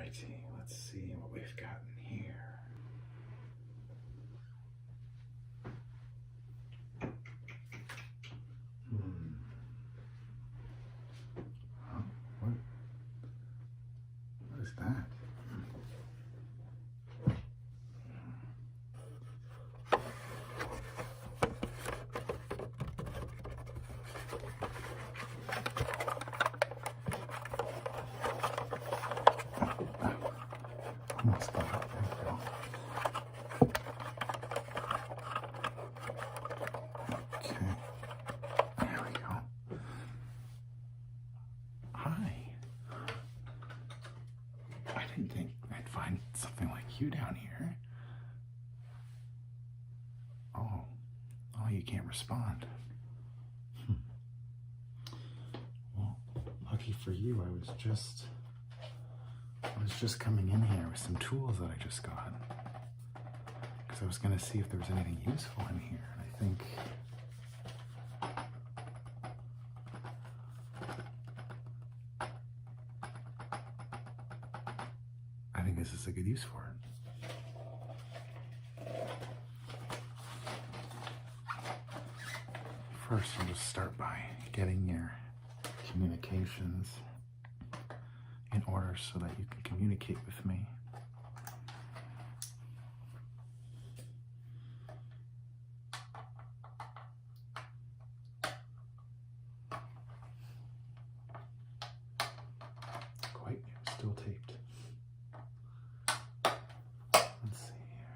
Alrighty, let's see what we've got in here. What is that? Almost got it. There we go. Okay. There we go. Hi. I didn't think I'd find something like you down here. Oh. Oh, you can't respond. Well, lucky for you, I was just coming in here with some tools that I just got. Because I was going to see if there was anything useful in here. And I think this is a good use for it. First, I'll just start by getting your communications in order so that you can communicate with me. Quite, still taped. Let's see here.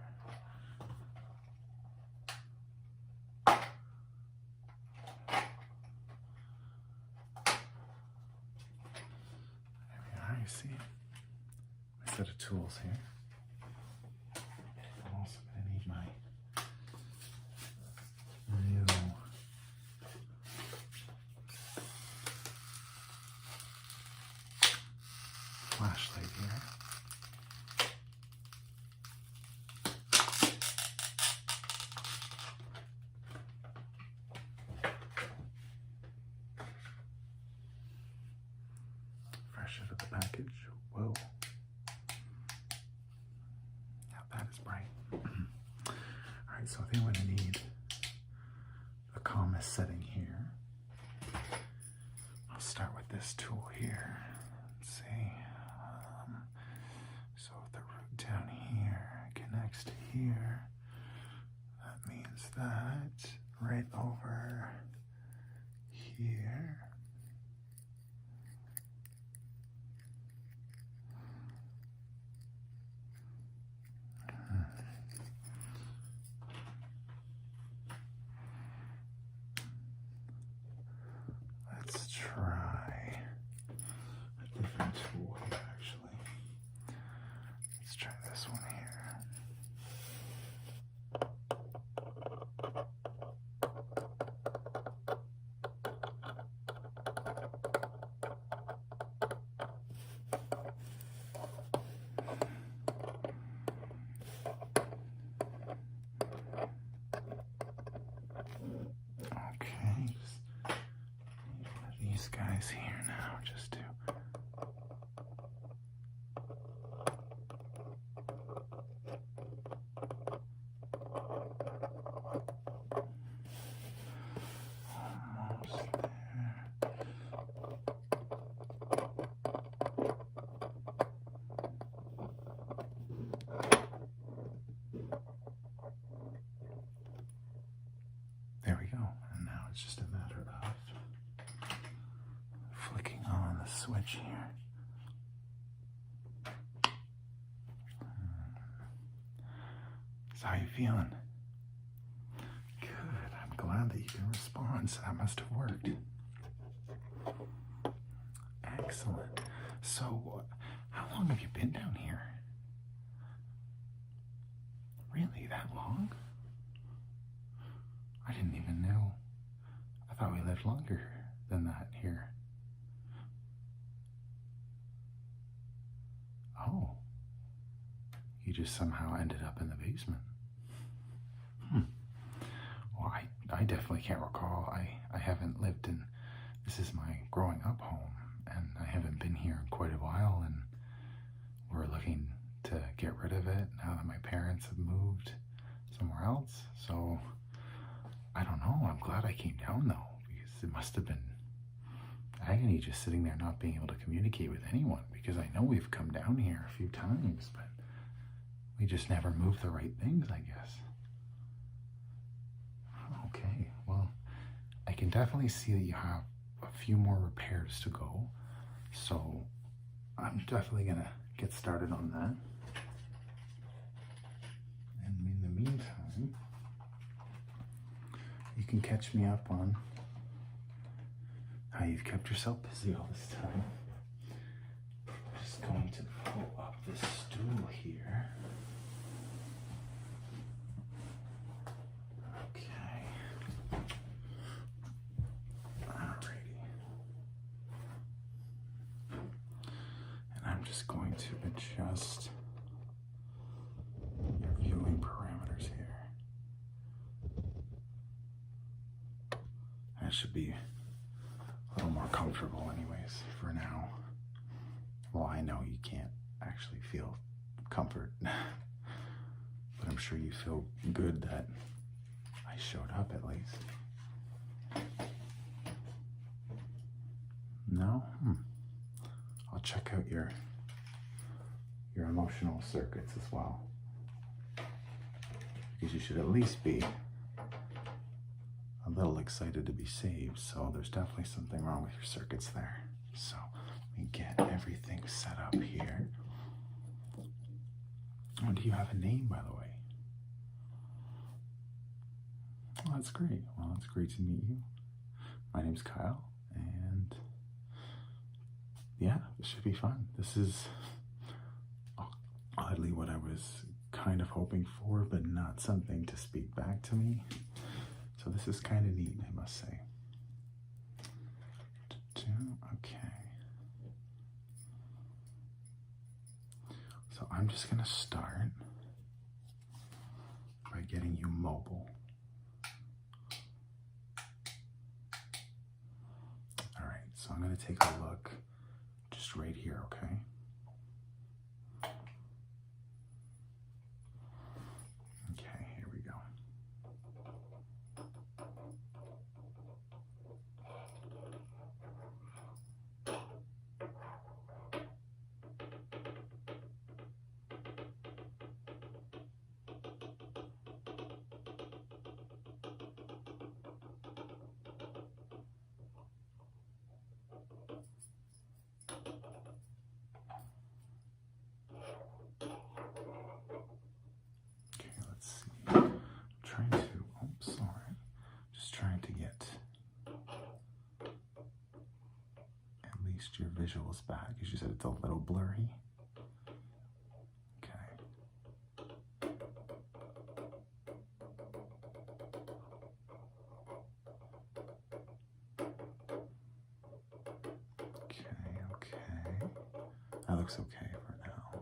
There we are, you see a set of tools here. I'm also going to need my new flashlight here. Fresh out of the package. Whoa. Now that is bright. Alright, so I think I'm going to need a comma setting here. I'll start with this tool here. Let's see. So if the root down here connects to here, that means that right over here. Let's try a different tool here, actually. Let's try this one here. Okay, just need one of these guys here now, just to almost there. There we go. And now it's just a matter of flicking on the switch here. So how you feeling? Good. I'm glad that you can respond. So that must have worked. Excellent. So how long have you been down here? Really, that long? I didn't even know. I thought we lived longer than that here. Oh. You just somehow ended up in the basement. Well, I definitely can't recall. I haven't lived in, this is my growing up home, and I haven't been here in quite a while, and we're parents have moved somewhere else. So I don't know. I'm glad I came down though, because it must have been agony just sitting there not being able to communicate with anyone, because I know we've come down here a few times, but we just never moved the right things, I guess. Okay, well, I can definitely see that you have a few more repairs to go, so I'm definitely gonna get started on that. And in the meantime, you can catch me up on how you've kept yourself busy all this time. I'm just going to pull up this stool here. Okay. Alrighty. And I'm just going to adjust your viewing parameters here. That should be a little more comfortable anyways for now. Well, I know you can't actually feel comfort, but I'm sure you feel good that I showed up at least. No? I'll check out your emotional circuits as well, because you should at least be a little excited to be saved, so there's definitely something wrong with your circuits there. So let me get everything set up here. Oh, do you have a name, by the way? Oh, that's great. Well, it's great to meet you. My name's Kyle, and yeah, this should be fun. This is oddly what I was kind of hoping for, but not something to speak back to me. So this is kind of neat, I must say. Okay. So I'm just going to start by getting you mobile. All right, so I'm going to take a look just right here, okay? Okay, here we go. Your visuals back, because you said it's a little blurry. Okay. Okay. That looks okay for now.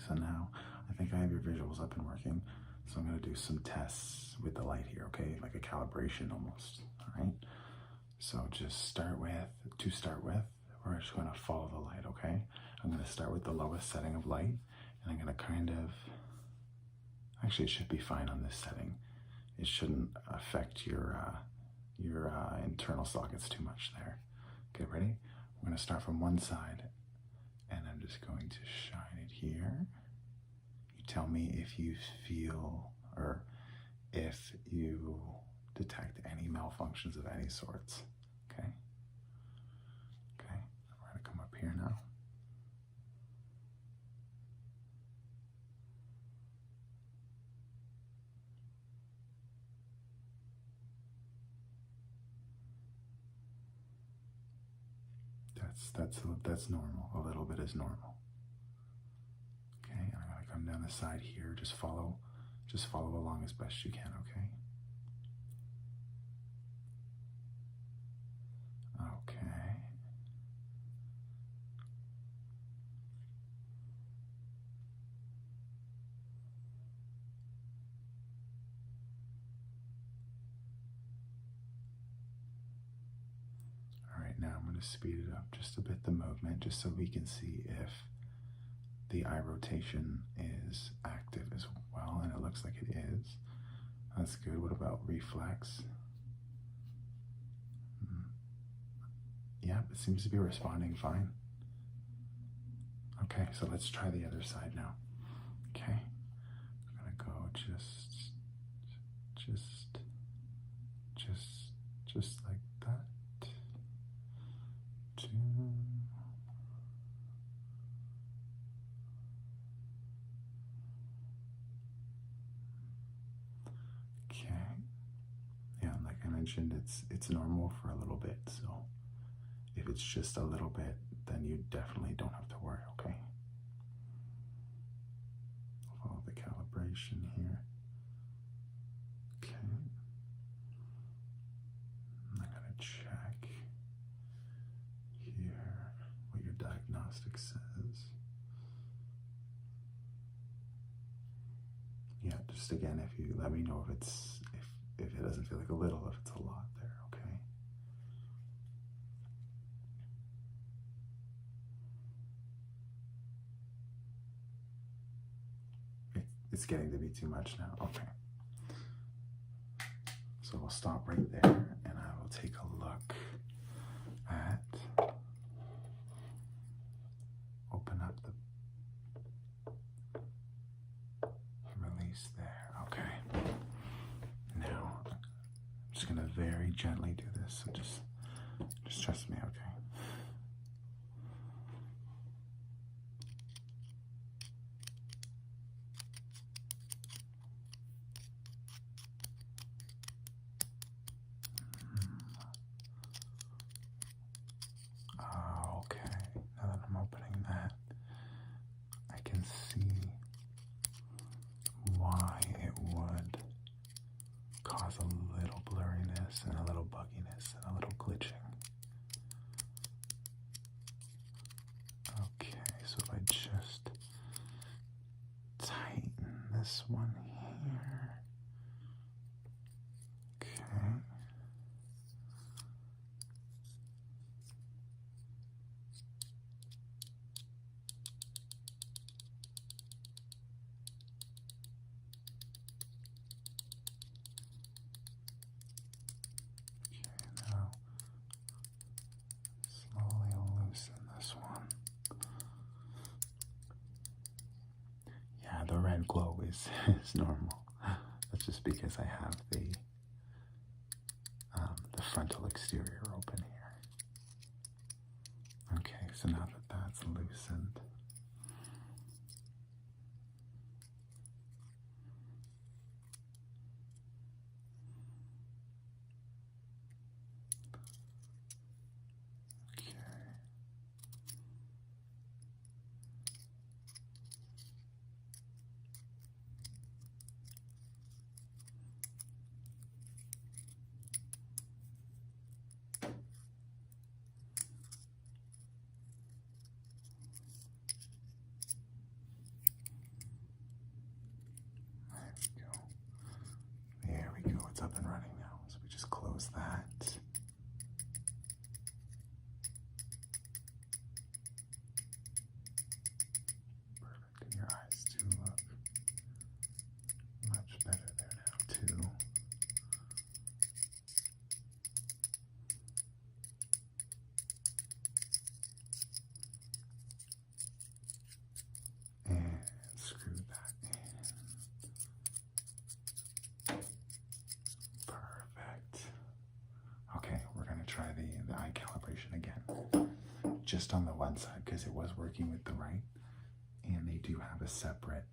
So now I think I have your visuals up and working. So I'm going to do some tests with the light here, okay? Like a calibration almost, all right? So just start with, we're just going to follow the light, okay? I'm going to start with the lowest setting of light, and I'm going to kind of, actually it should be fine on this setting. It shouldn't affect your internal sockets too much there. Okay, ready? I'm going to start from one side, and I'm just going to shine it here. You tell me if you feel or if you detect any malfunctions of any sorts. Okay? Okay, we're going to come up here now. that's normal. A little bit is normal. Okay, and I'm gonna come down the side here. Just follow along as best you can. Okay. Okay. All right, now I'm going to speed it up just a bit, the movement, just so we can see if the eye rotation is active as well, and it looks like it is. That's good. What about reflex? Yeah, it seems to be responding fine. Okay, so let's try the other side now. Okay, I'm gonna go just like that. 2. Okay. Yeah, like I mentioned, it's normal for a little bit, so if it's just a little bit, then you definitely don't have to worry, okay? Follow the calibration here. Okay. I'm gonna check here what your diagnostic says. Yeah, just again, if you let me know if it doesn't feel like a little, if it's a lot there, okay? It's getting to be too much now. Okay. So we'll stop right there and I will take a look at, open up the release there. Okay. Now, I'm just going to very gently do this. So just trust me, okay? Okay, now that I'm opening that, I can see why it would cause a little blurriness and a little bugginess and a little glitching. Okay, so if I just tighten this one here. Okay. Now slowly loosen this one. Yeah, the red glow is normal. That's just because I have the frontal exterior open here. Okay, so now that that's loosened, okay. There we go. It's up and running now. So we just close that. Perfect. And your eyes do look much better there now too. And screw that in. Perfect. Okay, we're going to try the eye calibration again. Just on the one side, because it was working with the right. And they do have a separate,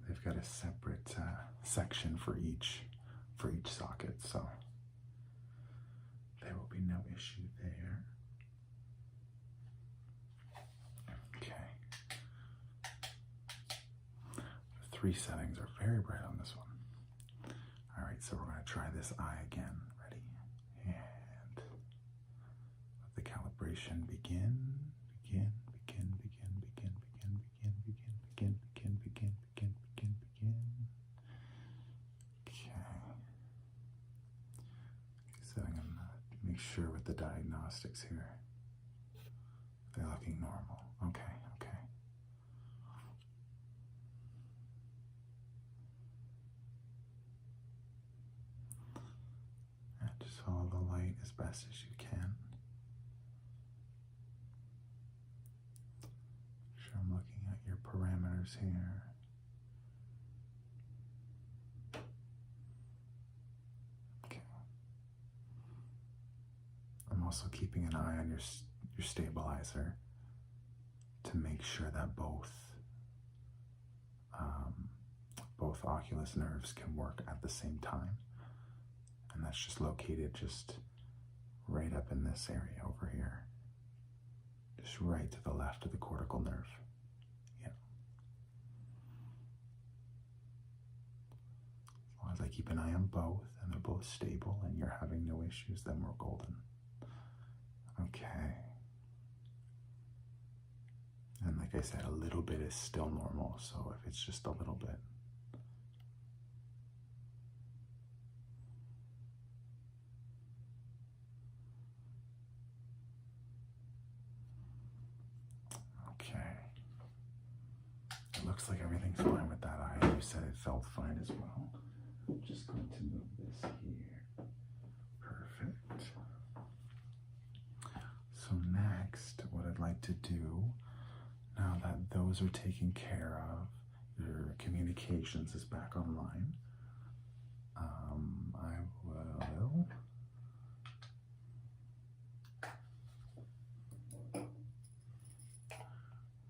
they've got a separate section for each socket. So there will be no issue there. 3 settings are very bright on this one. All right, so we're going to try this eye again. Ready? And let the calibration begin. Make sure with the diagnostics here, they're looking normal. Okay. And just follow the light as best as you can. Make sure I'm looking at your parameters here. Also keeping an eye on your stabilizer to make sure that both oculus nerves can work at the same time, and that's just located just right up in this area over here, just right to the left of the cortical nerve. Yeah. As long as I keep an eye on both and they're both stable and you're having no issues, then we're golden. Okay. And like I said, a little bit is still normal, so if it's just a little bit. Okay. It looks like everything's fine with that eye. You said it felt fine as well. I'm just going to move this here. Perfect. So next, what I'd like to do, now that those are taken care of, your communications is back online,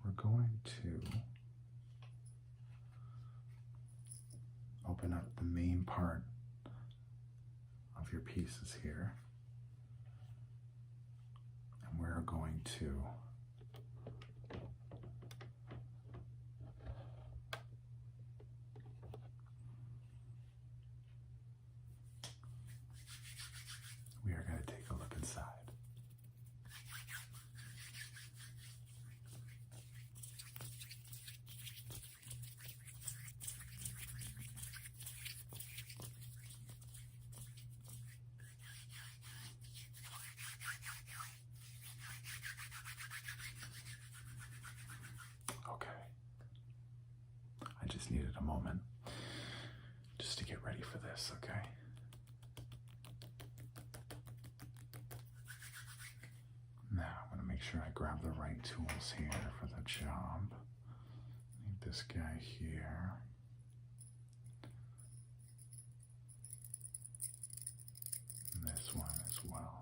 we're going to open up the main part of your pieces here. We're going to take a look inside. I just needed a moment just to get ready for this, okay? Now I'm going to make sure I grab the right tools here for the job. Need this guy here. And this one as well.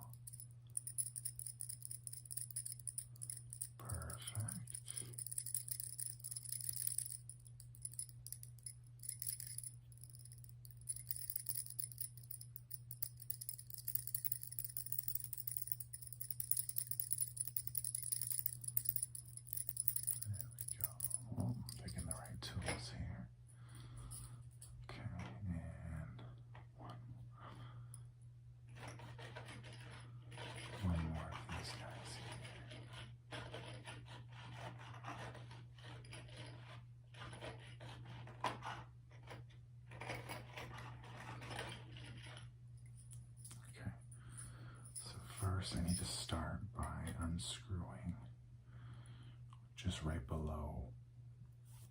First, I need to start by unscrewing just right below,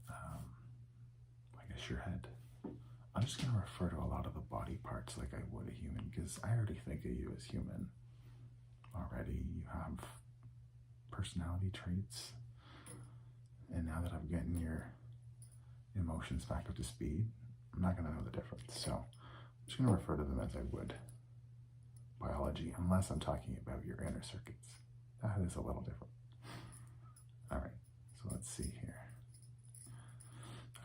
I guess, your head. I'm just going to refer to a lot of the body parts like I would a human, because I already think of you as human already. You have personality traits, and now that I'm getting your emotions back up to speed, I'm not going to know the difference. So I'm just going to refer to them as I would biology, unless I'm talking about your inner circuits. That is a little different. All right, so let's see here.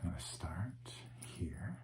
I'm going to start here.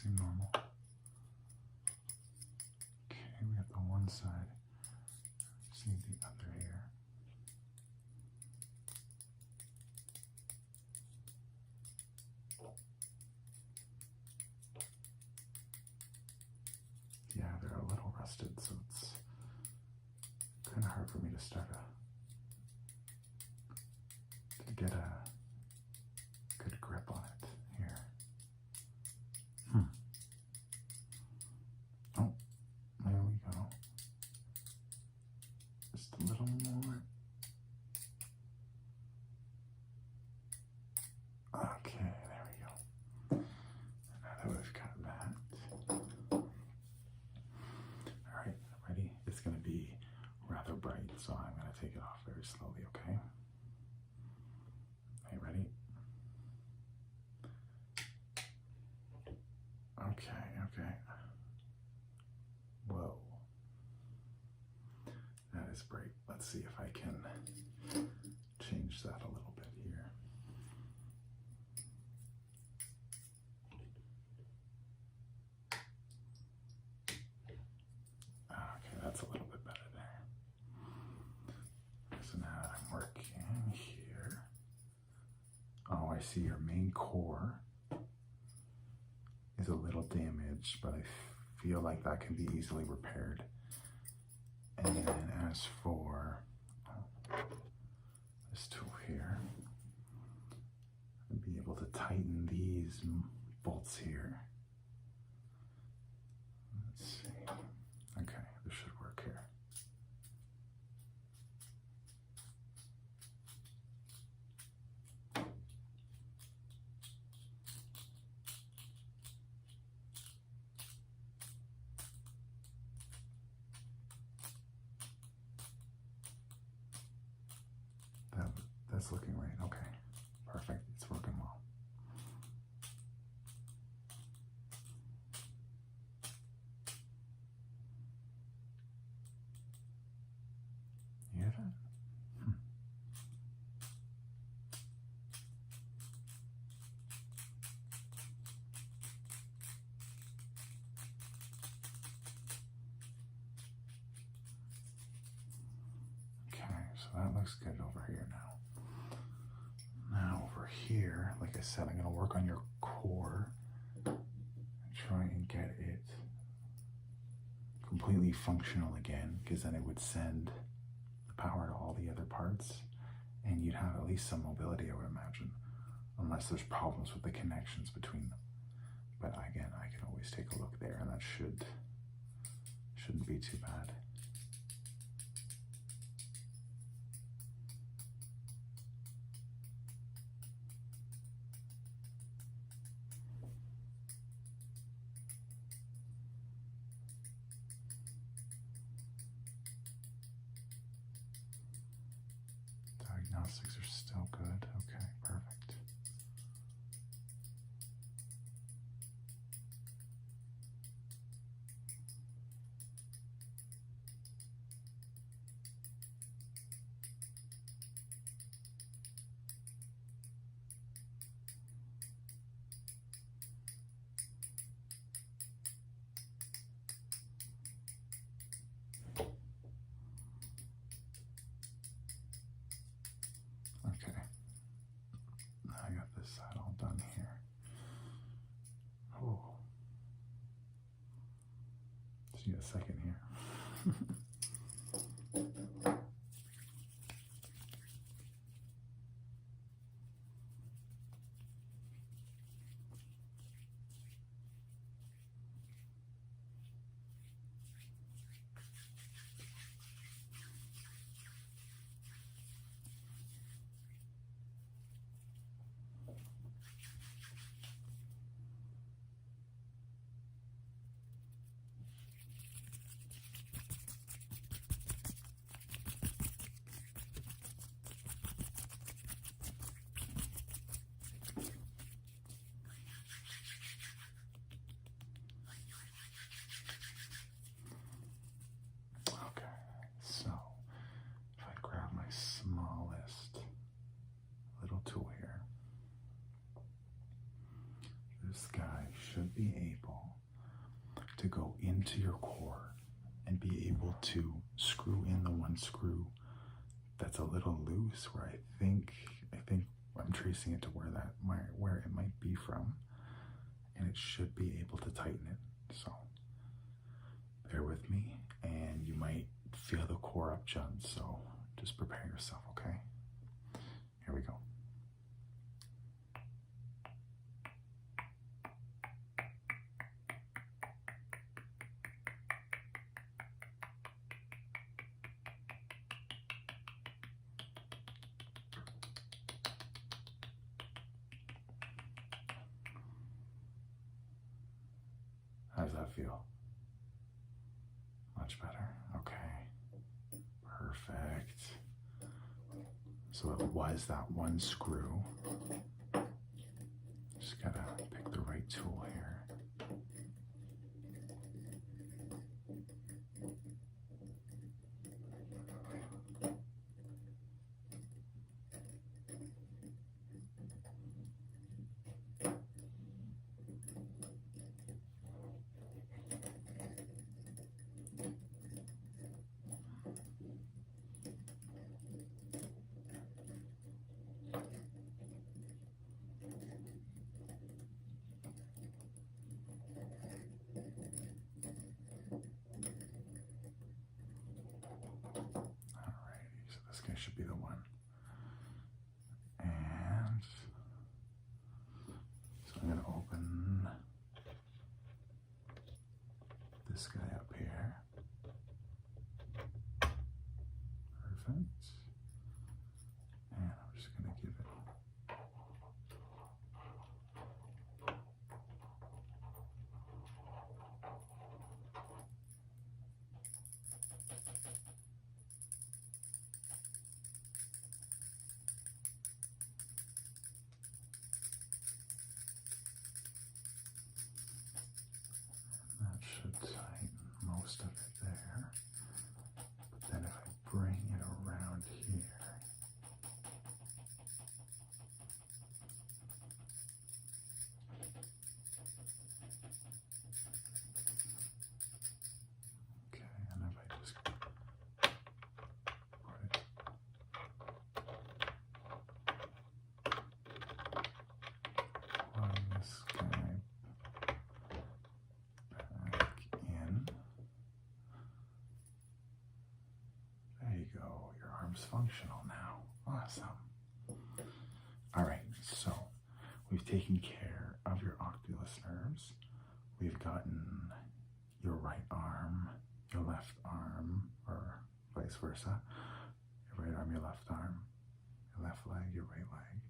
seem normal. Okay, we got the one side. See the other here. Yeah, they're a little rusted, so it's kind of hard for me to get a good grip on it here. Oh, there we go. Just a little more. Okay, there we go. Now that we've got that. Alright, ready? It's going to be rather bright, so I'm going to take it off very slowly, okay? Are you ready? Okay. Whoa. That is bright. Let's see if I can change that a little bit here. Okay, that's a little bit better there. So now I'm working here. Oh, I see your main core is a little damaged, but I feel like that can be easily repaired. And then as for this tool here, I'll be able to tighten these bolts here. Let's see. Okay, this should work here. That's looking right. Okay, perfect. It's working well. You hear that? Okay, so that looks good over here now. Now over here, like I said, I'm going to work on your core and try and get it completely functional again, because then it would send the power to all the other parts and you'd have at least some mobility, I would imagine, unless there's problems with the connections between them. But again, I can always take a look there, and that shouldn't be too bad. Diagnostics are still good. Okay, perfect. Okay, I got this side all done here. Oh, just need a second here. This guy should be able to go into your core and be able to screw in the one screw that's a little loose, where I think I'm tracing it to where it might be from, and it should be able to tighten it. So bear with me, and you might feel the core up judge, so just prepare yourself, okay? Here we go. How does that feel? Much better? Okay. Perfect. So it was that one screw. Just gotta pick the right tool here. Should be the one. And so I'm going to open this guy up here. Perfect. And I'm just going to give it tighten most of it there, but then if I bring it around here, okay, and if I just put it, plug this guy functional now. Awesome. All right, so we've taken care of your oculus nerves. We've gotten your right arm, your left arm, or vice versa. Your right arm, your left arm, your left leg, your right leg,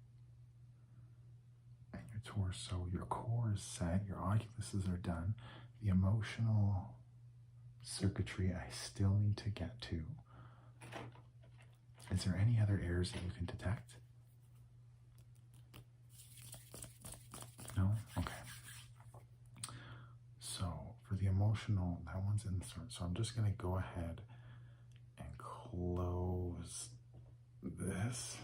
and your torso. Your core is set. Your oculuses are done. The emotional circuitry I still need to get to. Is there any other errors that you can detect? No? Okay. So for the emotional, that one's insert. So I'm just going to go ahead and close this.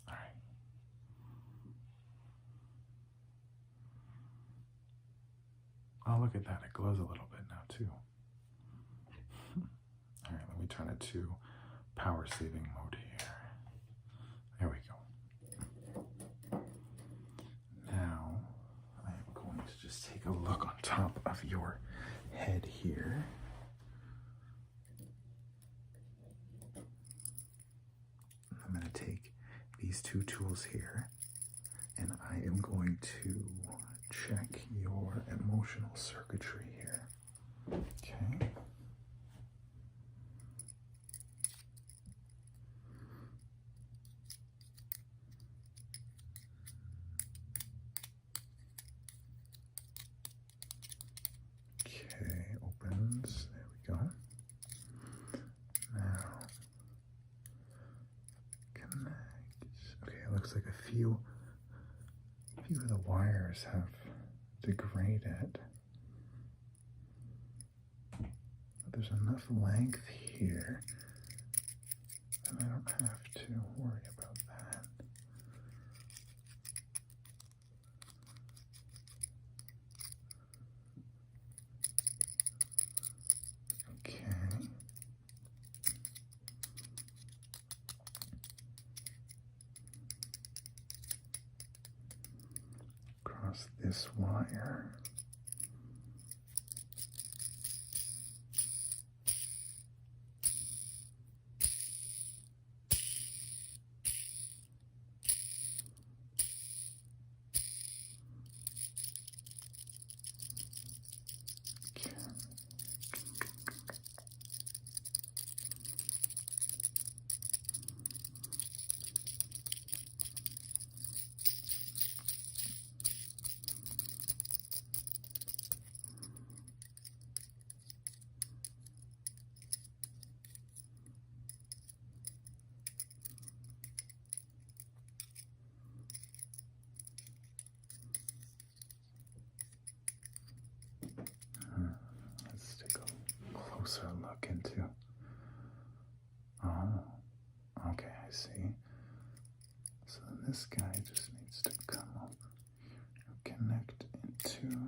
All right. Oh, look at that. It glows a little bit now, too. All right, let me turn it to power saving mode here. There we go. Now, I am going to just take a look on top of your head here. I'm going to take these two tools here, and I am going to check your emotional circuitry here. Okay. Okay, opens. There we go. Now, connect. Okay, it looks like a few of the wires have degraded. But there's enough length here that I don't have to worry about that. across this wire. Let's take a closer look into. Oh, okay, I see. So this guy just needs to come up and connect into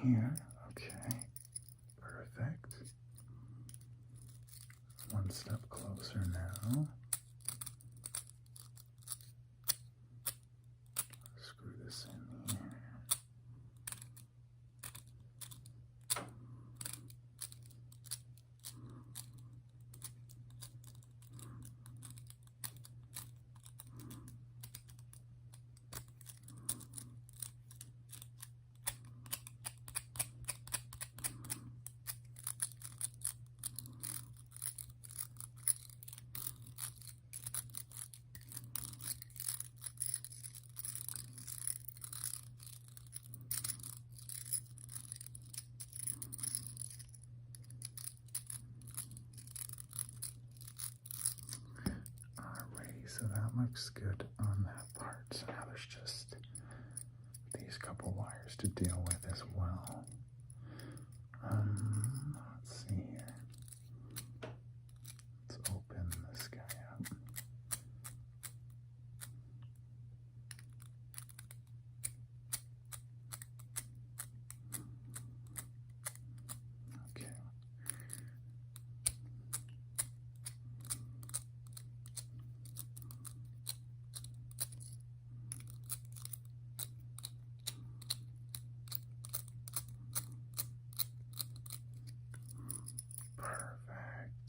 here. Okay, perfect. One step closer now. Screw this in here. So that looks good on that part. So now there's just these couple wires to deal with as well. Let's see here. Let's open this guy up. Okay.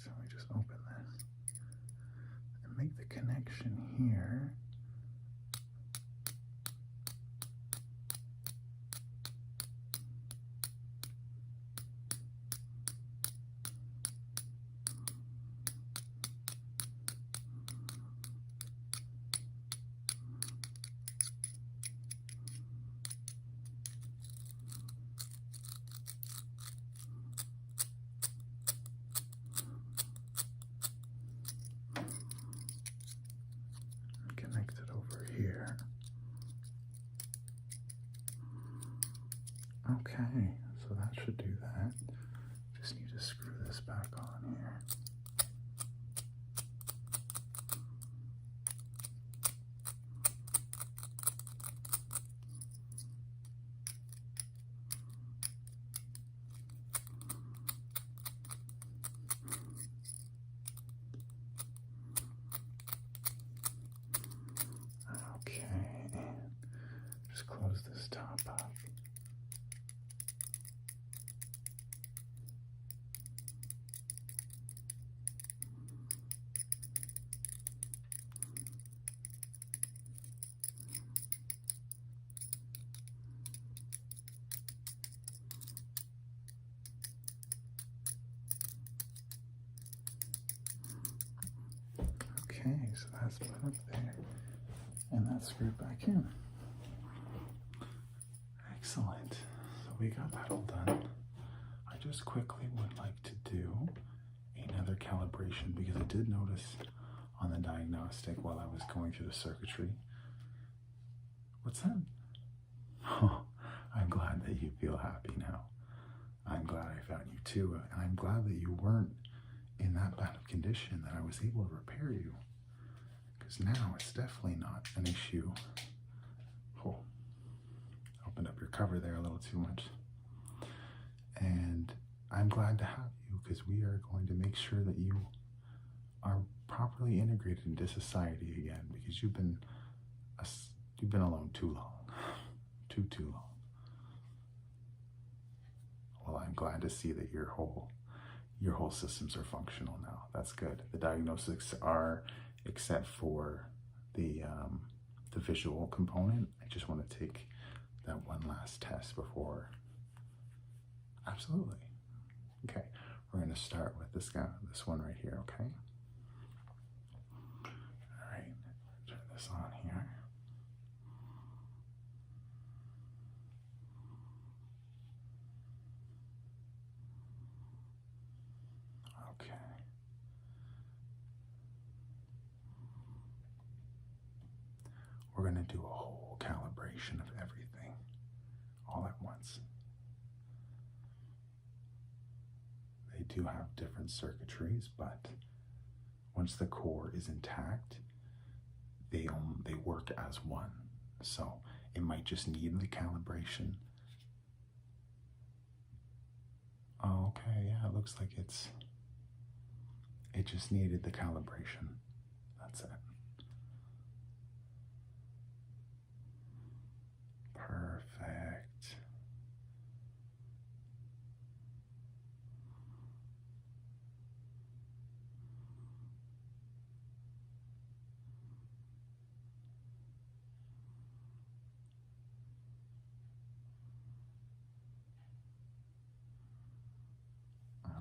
So we just open this and make the connection here. Connected over here. Okay, so that should do that. Just need to screw this back on here. Okay, just close this top up. Okay, so that's put up there, and that's screwed back in. Excellent. So we got that all done. I just quickly would like to do another calibration because I did notice on the diagnostic while I was going through the circuitry. What's that? Oh, I'm glad that you feel happy now. I'm glad I found you too, and I'm glad that you weren't in that bad of condition, that I was able to repair you. Because now it's definitely not an issue. Oh, opened up your cover there a little too much. And I'm glad to have you because we are going to make sure that you are properly integrated into society again, because you've been alone too long. Too long. I'm glad to see that your whole systems are functional now. That's good. The diagnostics are, except for the visual component. I just want to take that one last test before. Absolutely. Okay, we're going to start with this one right here. Okay. All right. Turn this on here. Okay. We're going to do a whole calibration of everything all at once. They do have different circuitries, but once the core is intact, they work as one. So it might just need the calibration. Oh, okay, yeah, it looks like it just needed the calibration. That's it. Perfect.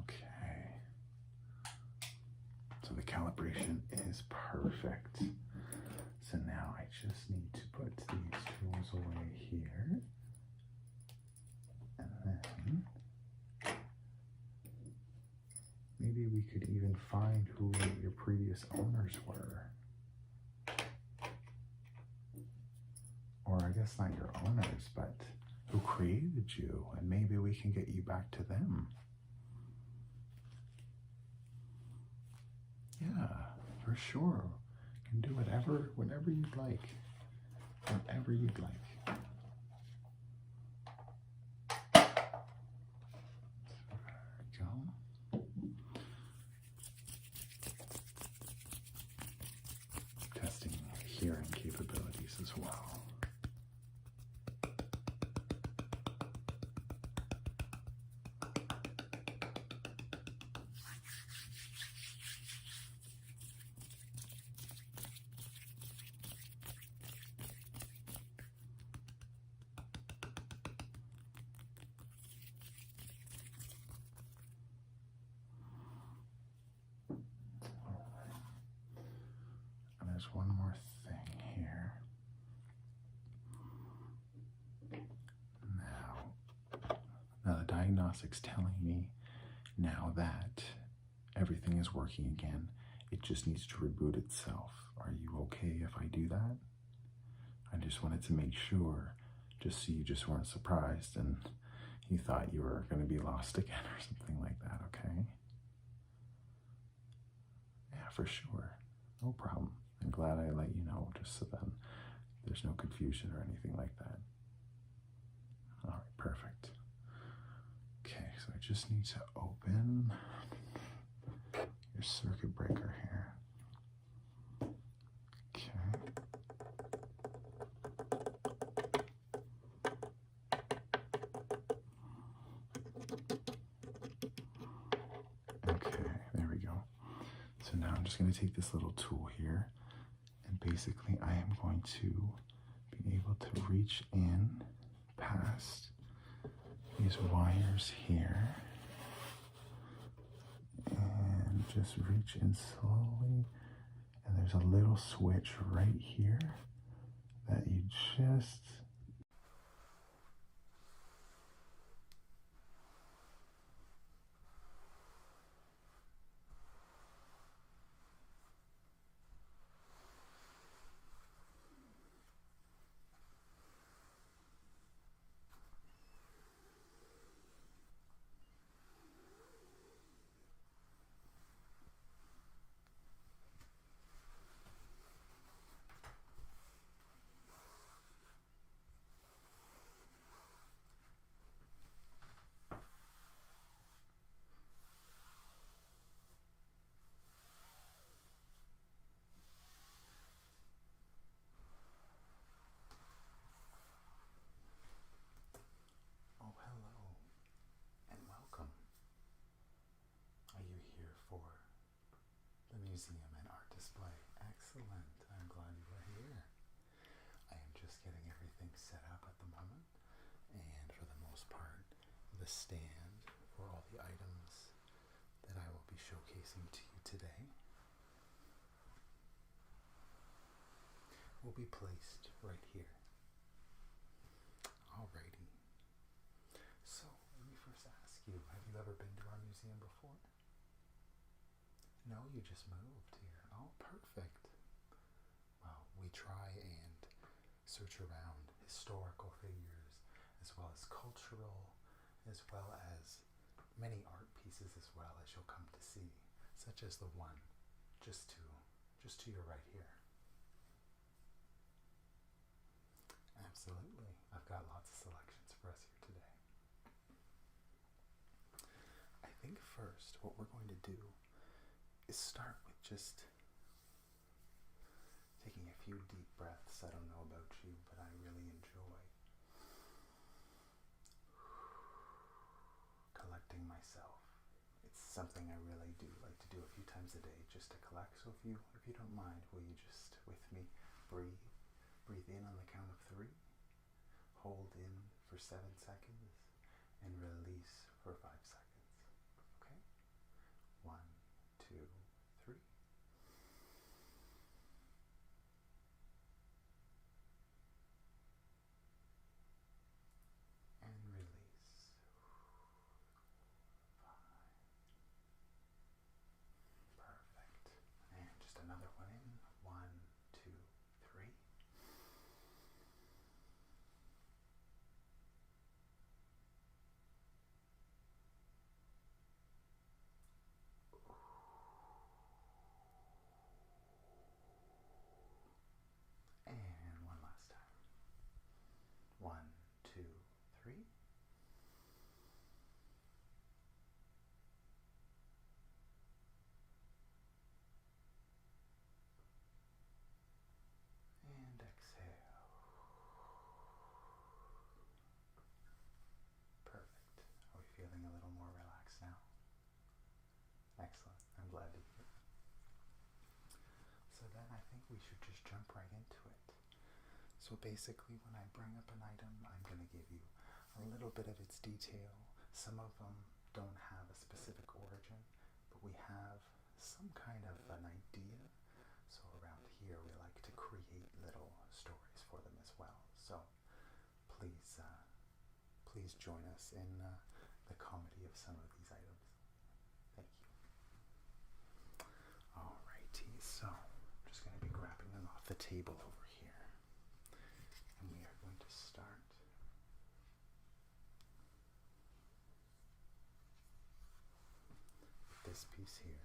Okay. So the calibration is perfect. So now I just need to put these tools away here. And then maybe we could even find who your previous owners were. Or I guess not your owners, but who created you, and maybe we can get you back to them. Yeah, for sure. You can do whatever you'd like. Whatever you'd like. There we go. Testing hearing capabilities as well. There's one more thing here. Now the diagnostic's telling me now that everything is working again. It just needs to reboot itself. Are you okay if I do that? I just wanted to make sure, just so you just weren't surprised and you thought you were going to be lost again or something like that, okay? Yeah, for sure. No problem. I'm glad I let you know, just so then there's no confusion or anything like that. All right, perfect. Okay, so I just need to open your circuit breaker here. Okay. Okay, there we go. So now I'm just going to take this little tool here, and basically I am going to be able to reach in past these wires here and just reach in slowly, and there's a little switch right here that you just Excellent. I'm glad you are here. I am just getting everything set up at the moment, and for the most part, the stand for all the items that I will be showcasing to you today will be placed right here. Alrighty. So, let me first ask you, have you ever been to our museum before? No, you just moved here. Oh, perfect. Well, we try and search around historical figures, as well as cultural, as well as many art pieces as well, as you'll come to see, such as the one just to your right here. Absolutely. I've got lots of selections for us here today. I think first what we're going to do is start with just taking a few deep breaths. I don't know about you, but I really enjoy collecting myself. It's something I really do like to do a few times a day, just to collect. So if you don't mind, will you just with me breathe in on the count of 3, hold in for 7 seconds, and release for 5 seconds. Okay? 1, 2, 3. And release. 5. Perfect. And just another one in. 1, 2, 3. And one last time. 1, 2, 3. And exhale. Perfect. Are we feeling a little more relaxed now? Excellent. I'm glad to hear. So then I think we should just jump right into it. So basically, when I bring up an item, I'm going to give you a little bit of its detail. Some of them don't have a specific origin, but we have some kind of an idea. So around here, we like to create little stories for them as well. So please join us in the comedy of some of these items. Thank you. Alrighty, so I'm just going to be grabbing them off the table over here. And we are going to start with this piece here.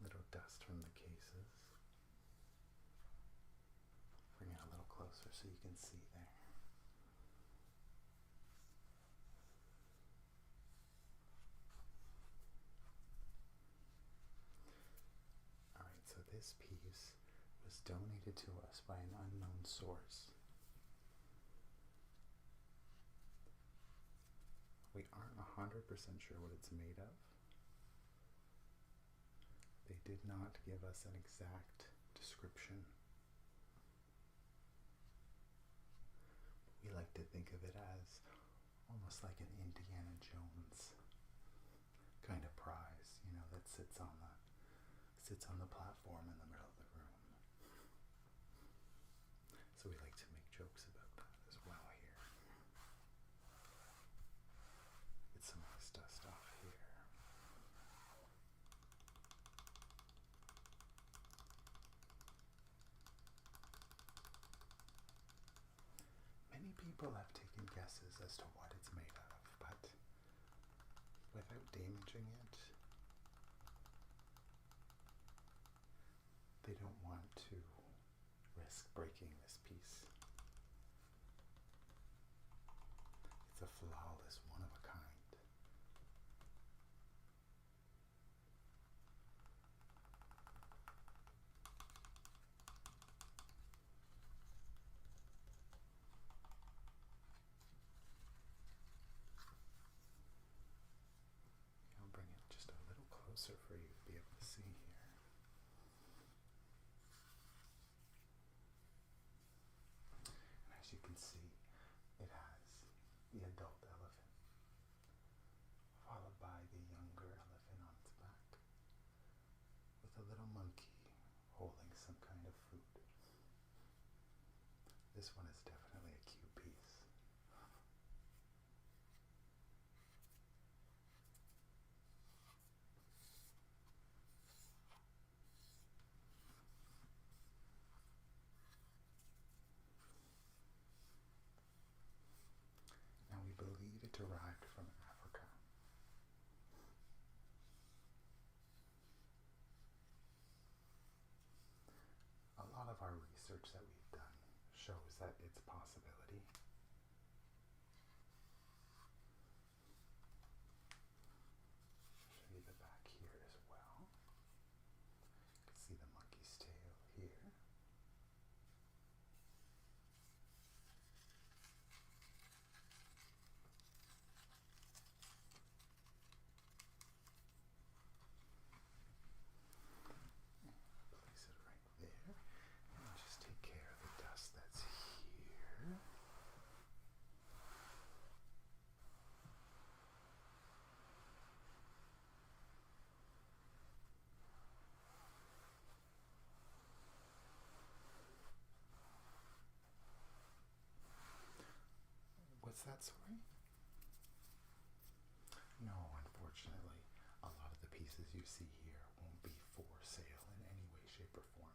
Little dust from the cases. Bring it a little closer so you can see there. Alright, so this piece was donated to us by an unknown source. We aren't 100% sure what it's made of. They did not give us an exact description. We like to think of it as almost like an Indiana Jones kind of prize, that sits on the platform in the middle of the room. So we like to make jokes about that as well here. Get some of this dust off here. Many people have taken guesses as to what it's made of, but without damaging it, they don't want to risk breaking this piece. It's a flawless, one of a kind. closer for you to be able to see here. And as you can see, it has the adult elephant, followed by the younger elephant on its back, with a little monkey holding some kind of food. This one is definitely a cute piece. Now we believe it arrived from Africa. A lot of our research that we've done shows that it's a possibility. Show you the back here as well. You can see the monkey's tail here. Place it right there, and just take care of the dust that's here. What's that, sorry? No, unfortunately, a lot of the pieces you see here won't be for sale in any way, shape, or form.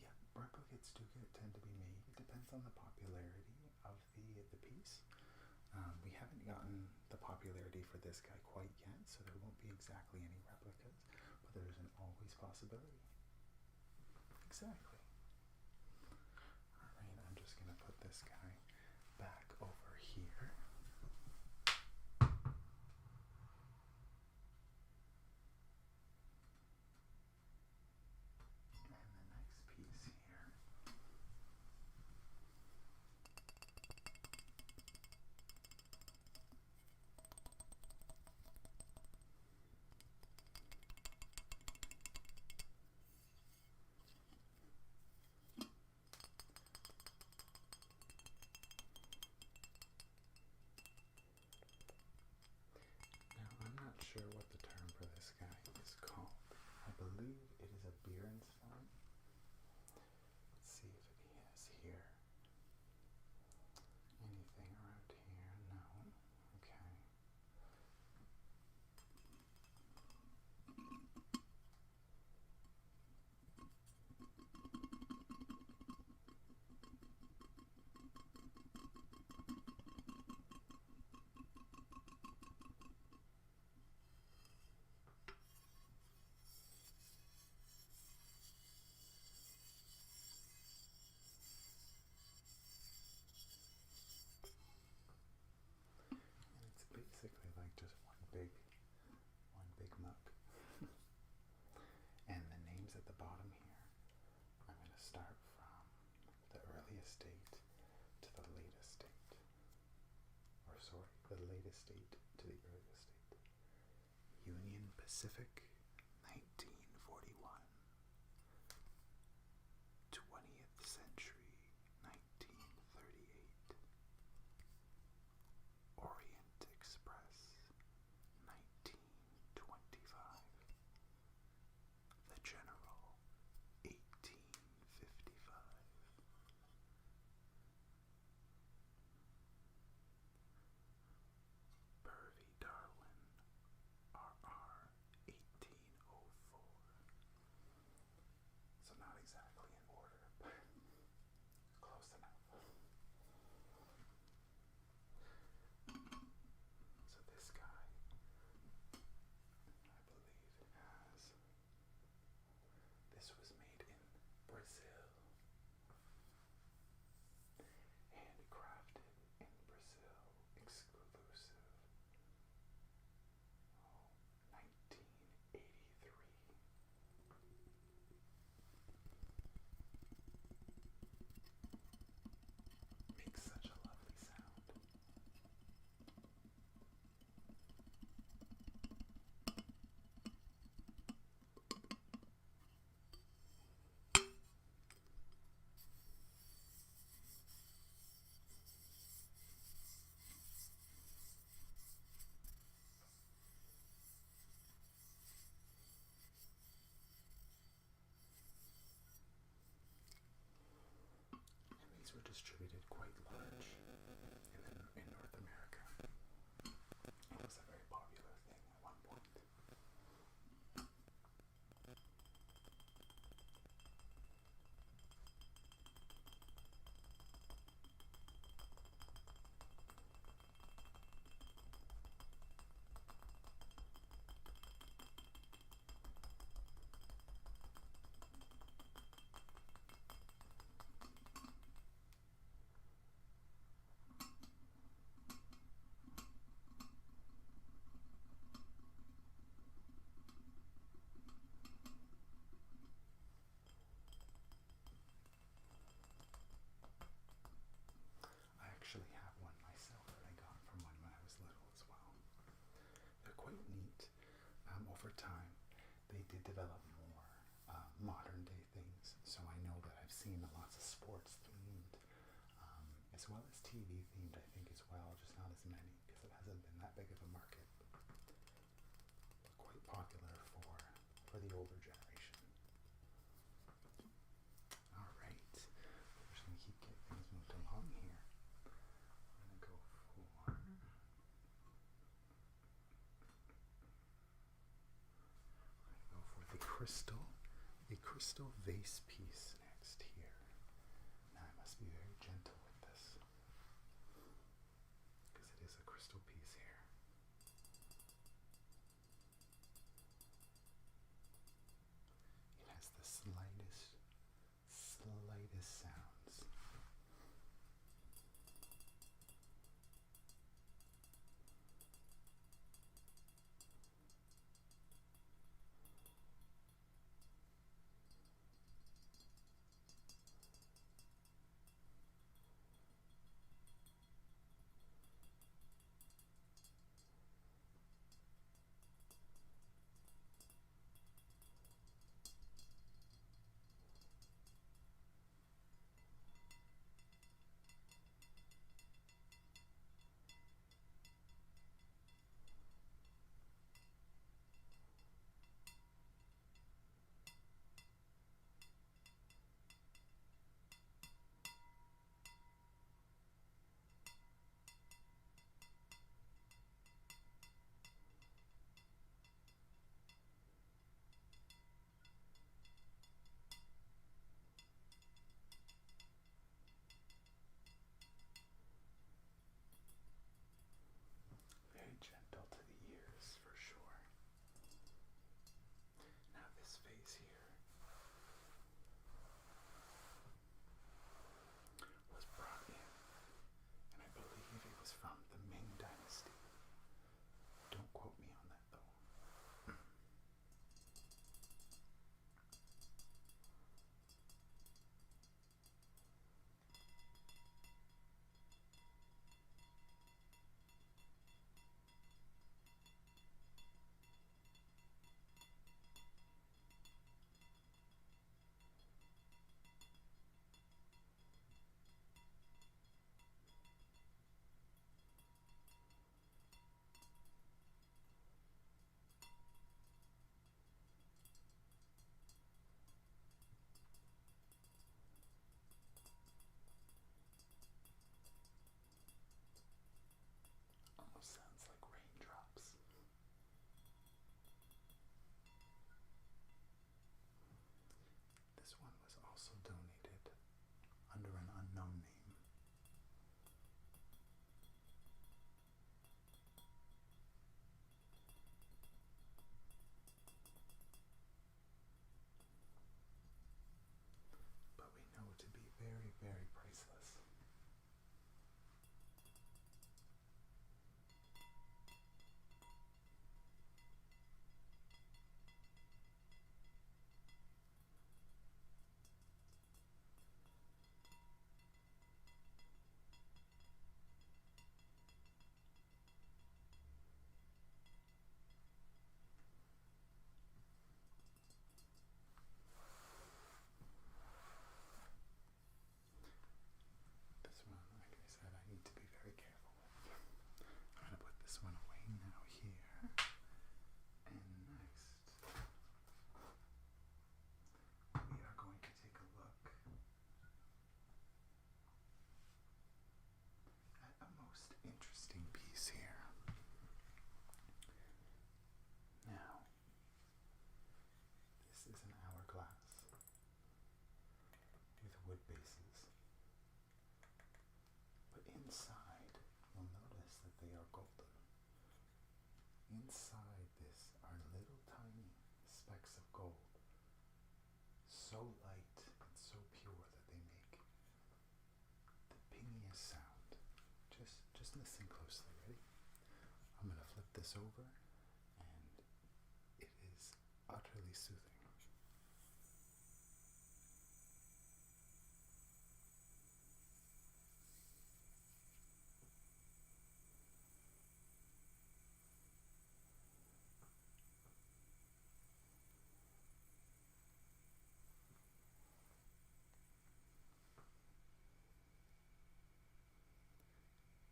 Yeah, replicates do tend to be made. It depends on the popularity of the piece. We haven't gotten the popularity for this guy quite yet, so there won't be exactly any replicas, but there is an always possibility. Exactly. Alright, I'm just going to put this guy back over here. And the next piece here. Now, I'm not sure what the term for this guy is called. I believe it is a Bierenstein. Let's see if it has here. Anything around here? No. Okay. And it's basically like just one big mug. And the names at the bottom here, I'm going to start from the earliest date to the latest date. Or sorry, the latest date to the earliest date. Union Pacific, 1941. 20th century, 1938. Orient Express, 1925. The General, 1855. Purvey Darwin, RR, 1860. distributed quite large in North America. It was a very popular thing at one point. I actually have one myself that I got from when I was little as well. They're quite neat. Over time, they did develop more modern day things, so I know that I've seen lots of sports themed, as well as TV themed, I think, as well, just not as many, because it hasn't been that big of a market. But quite popular for the older generation. Alright, we're just going to keep getting things moved along here. I'm going to go the crystal vase piece next here. Now I must be very gentle with this, because it is a crystal piece here. It has the slightest sounds. this over, and it is utterly soothing.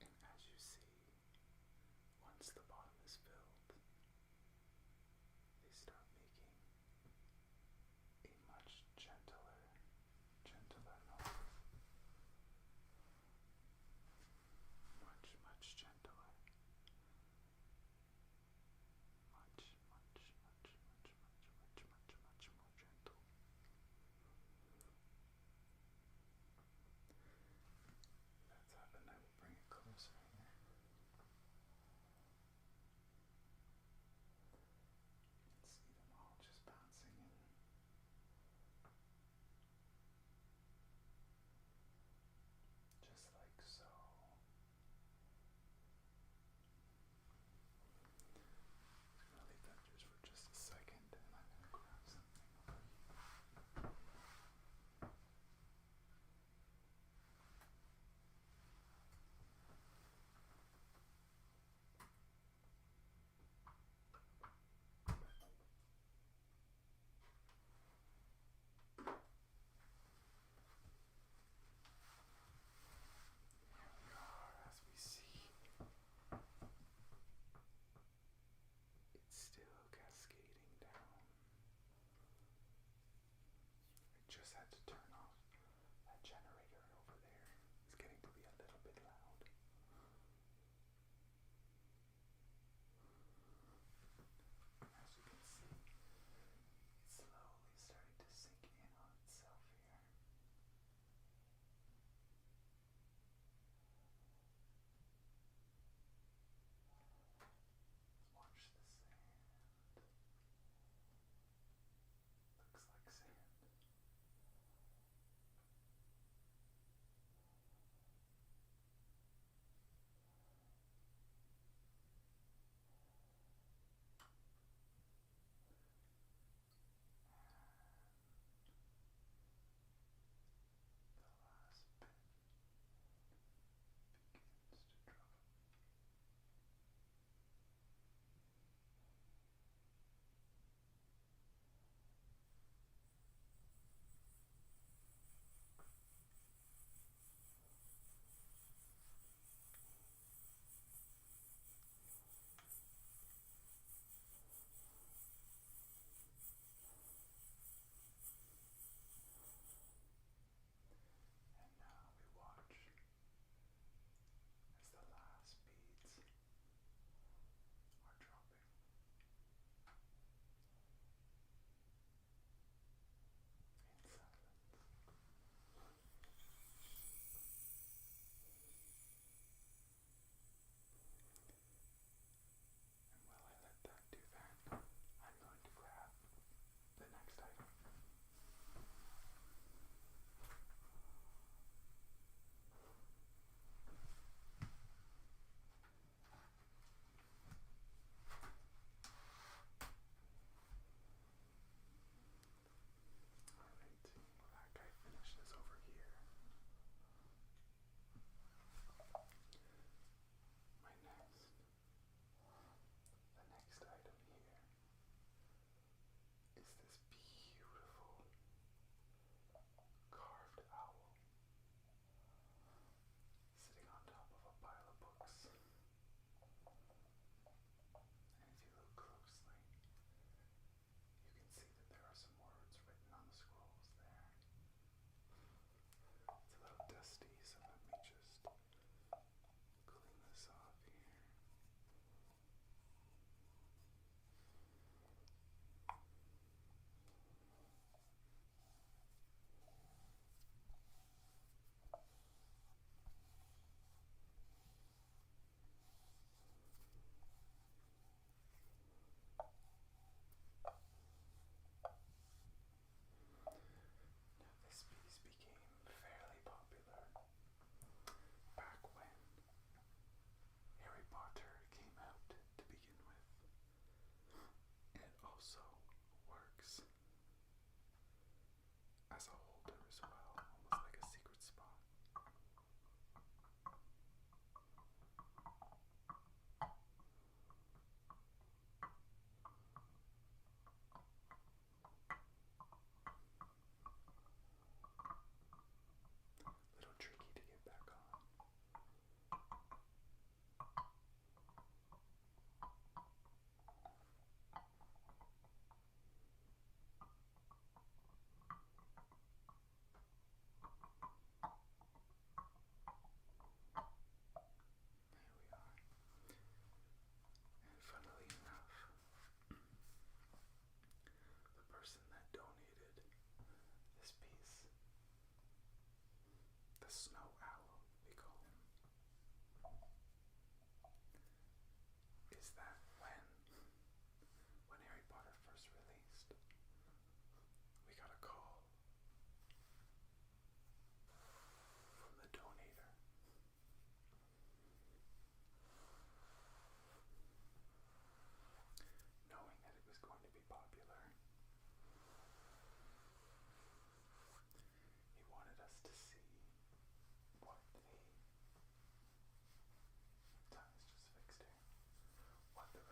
And as you see, once the bottom is filled,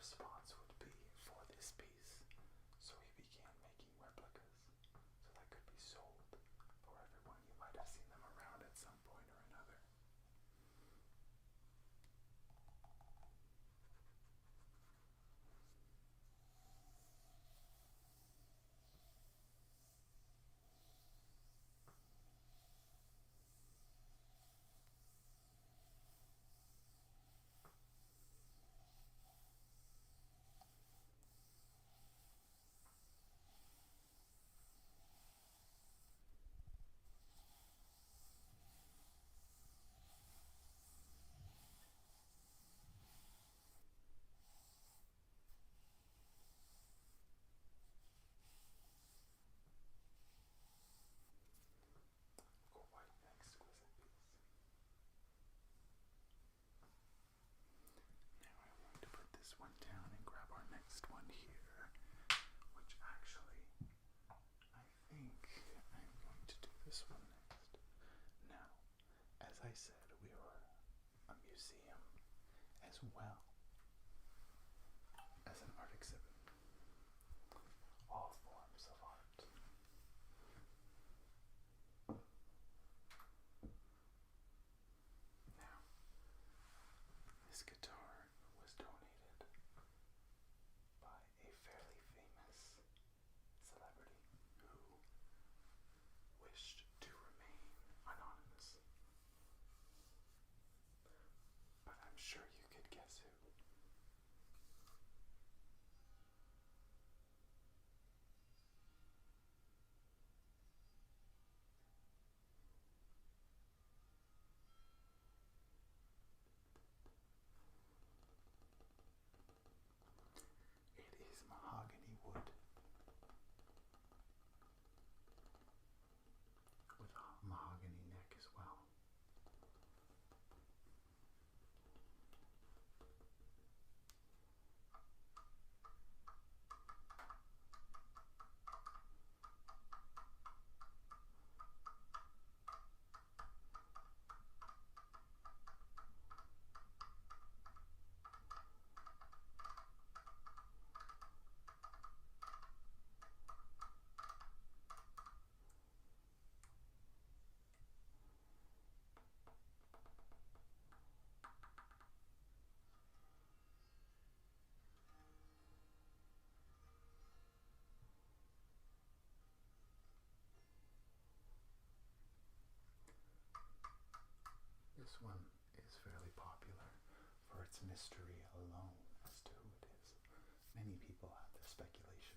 response would be for this piece. So he began making replicas so that could be sold for everyone. You might have seen them around at some point or another. Quite an exquisite piece. Now I'm going to put this one down and grab our next one here, which actually, I think I'm going to do this one next. Now, as I said, we are a museum as well as an art exhibit. All forms of art. Now, this guitar was donated by a fairly famous celebrity who wished to remain anonymous. But I'm sure you could guess who. It is mahogany wood with a mahogany neck as well. This one is fairly popular for its mystery alone as to who it is. Many people have their speculations.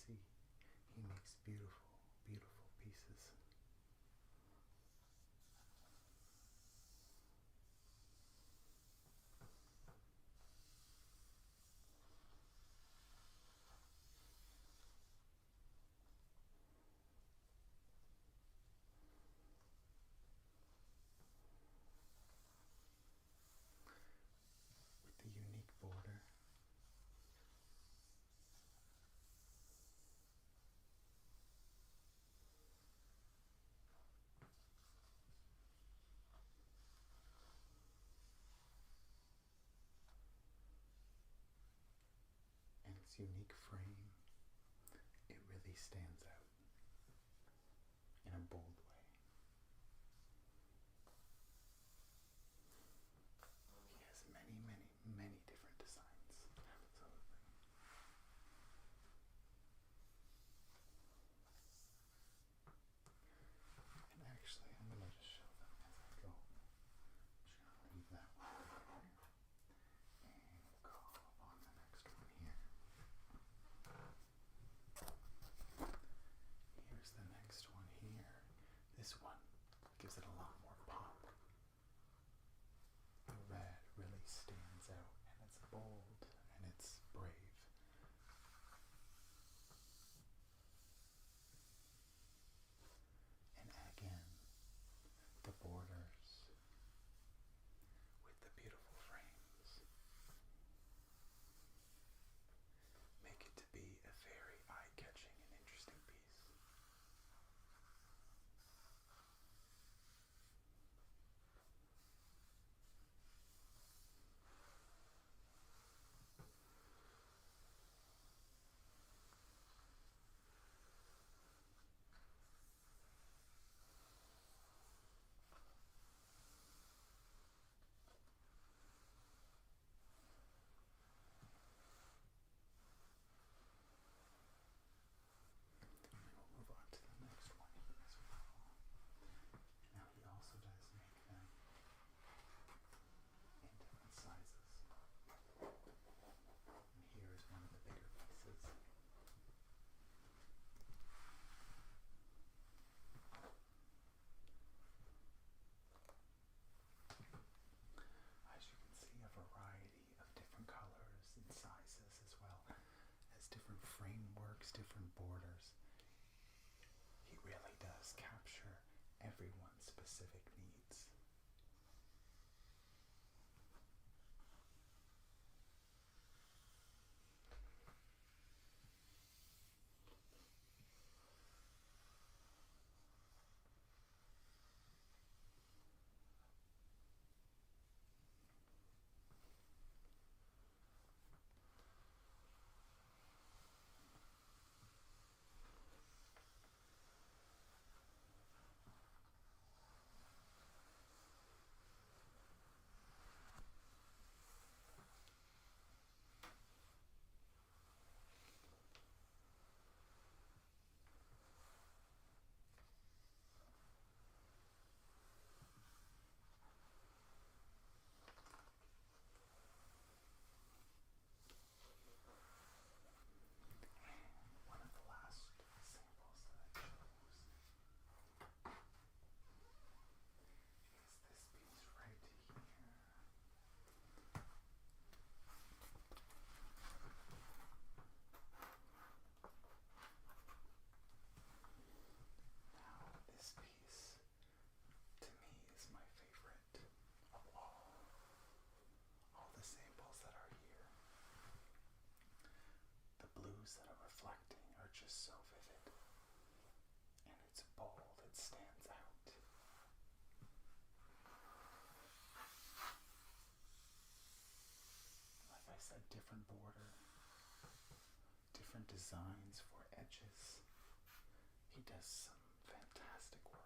see, he makes beautiful, beautiful pieces. With the unique border. And its unique frame, it really stands out in a bold way. He has many, many, many different designs. Absolutely. And actually, I'm going to just show them as I go. I'm just going to leave that one there. And go on the next one here. Here's the next one here. This one gives it a lot more pop. The red really stands out, and it's bold, and it's brave. And again, the borders with the beautiful frames make it to be a very eye-catching and interesting piece. We'll move on to the next one as well. Now he also does make them in different sizes. And here is one of the bigger pieces. As you can see, a variety of different colors and sizes, as well as different frameworks, different borders. He really does capture everyone's specific needs. One of the last samples that I chose is this piece right here. Now, this piece, to me, is my favorite of all the samples that are here. The blues that are reflecting are just so vivid, and it's bold, it stands out. Like I said, different border, different designs for edges. He does some fantastic work.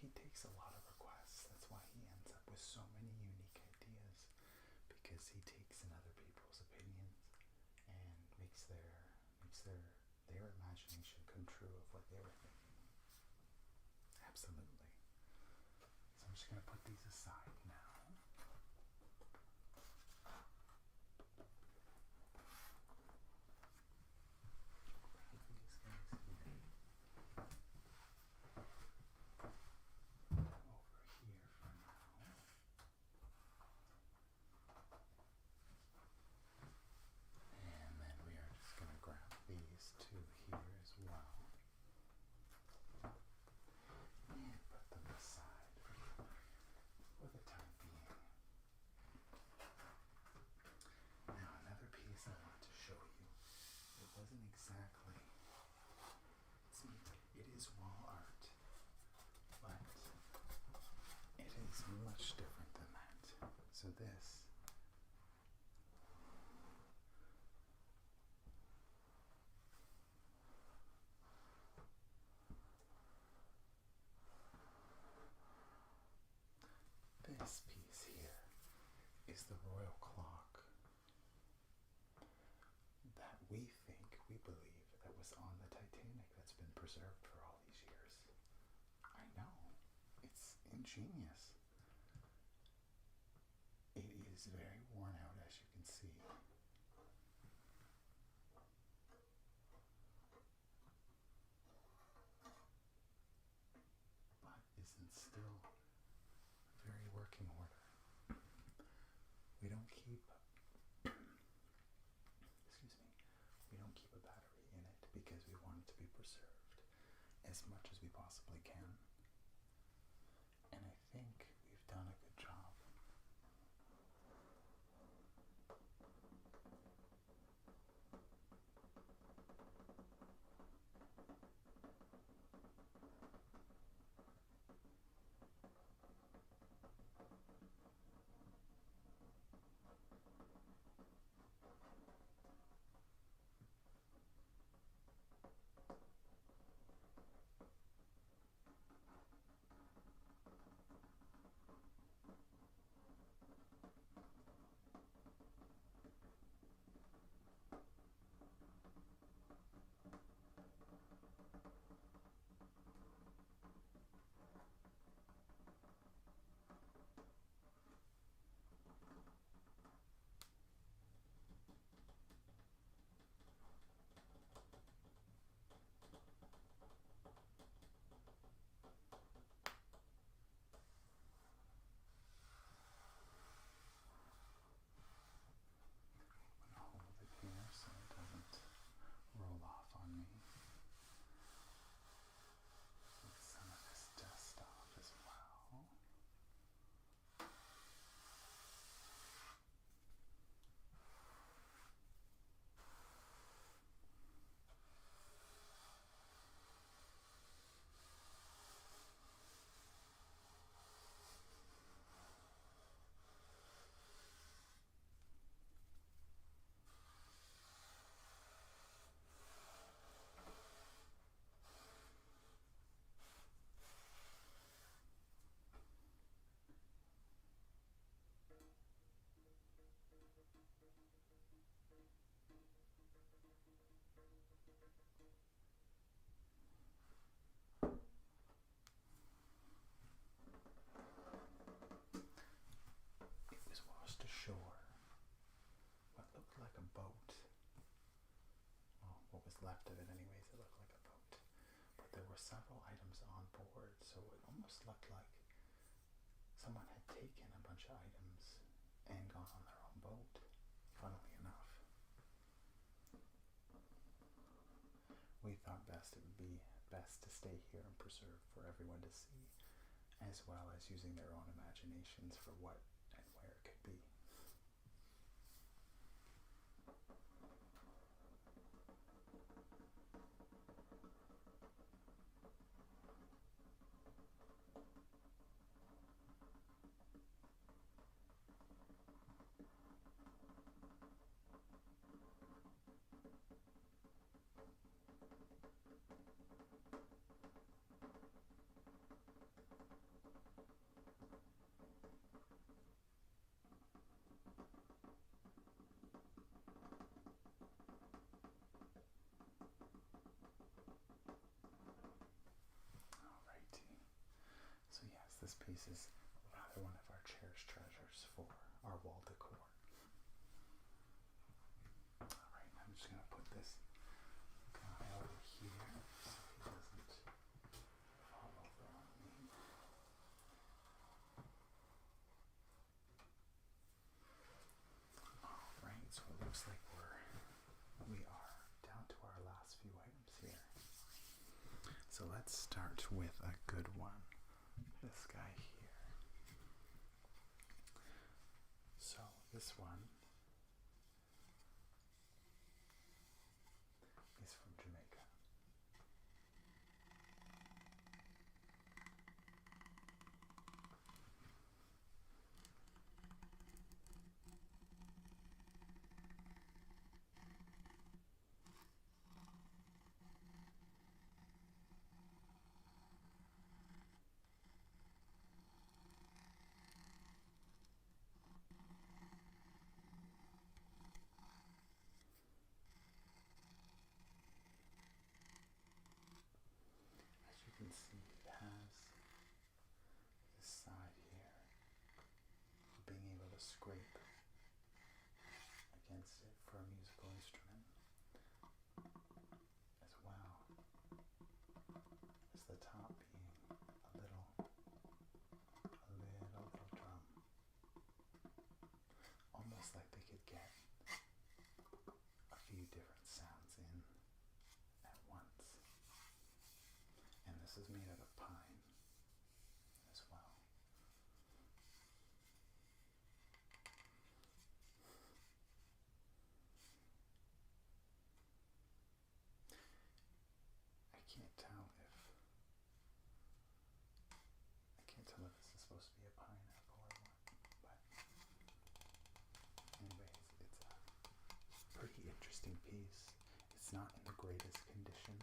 he takes a lot of requests. That's why he ends up with so many unique ideas, because he takes in other people's opinions and makes their imagination come true of what they were thinking. Absolutely. So I'm just going to put these aside now. These two here as well, and put them aside for the time being. Now another piece I want to show you. It wasn't exactly, it is wall art, but it is much different than that. So this piece here is the royal clock that we believe that was on the Titanic, that's been preserved for all these years. I know, it's ingenious. It is very worn out, as you can see. But isn't still very working order. We don't keep, we don't keep a battery in it because we want it to be preserved as much as we possibly can. And I think we've done a good job. So it doesn't roll off on me. Get some of this dust off as well. It was washed ashore. What looked like a boat. Well, what was left of it anyways, it looked like a boat. But there were several items on board, so it almost looked like someone had taken a bunch of items and gone on their own boat, funnily enough. We thought it would be best to stay here and preserve for everyone to see, as well as using their own imaginations for what and where it could be. this piece is rather one of our cherished treasures for our wall decor. Alright, I'm just going to put this guy over here so he doesn't fall over on me. Alright, so it looks like we are down to our last few items here. So let's start with a good one. This guy here. So this one is from Jamaica. As you can see, it has this side here for being able to scrape against it for a musical instrument, as well as the top being a little drum. Almost like they could get a few different sounds in at once. And this is made out of pine as well. I can't tell if this is supposed to be a pineapple or what, but anyways, it's a pretty interesting piece. It's not in the greatest condition.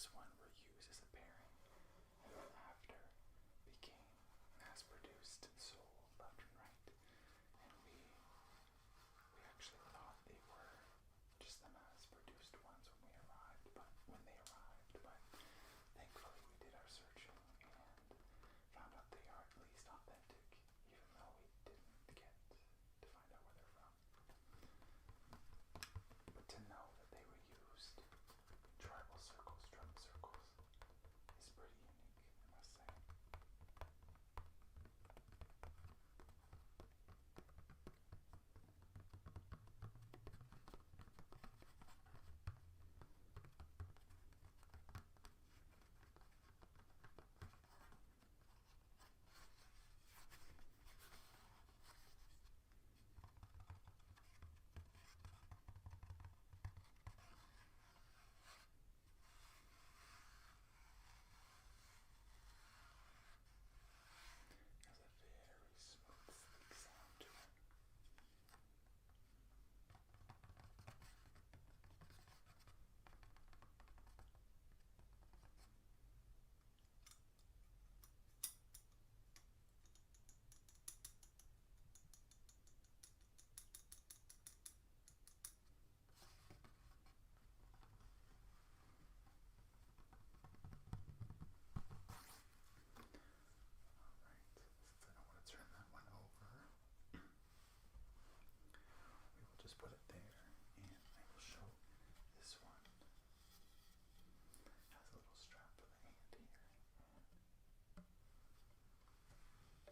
this one were used as a pairing, and then after became mass-produced and sold left and right. And we actually thought they were just the mass-produced ones when they arrived, but thankfully we did our searching and found out they are at least authentic, even though we didn't get to find out where they're from. But to know that they were used in tribal circles, drum circles, is pretty unique, I must say. Has a very smooth, sleek sound to it. Alright, since I don't want to turn that one over, we will just put it there, and I will show this one. It has a little strap for the hand here, and it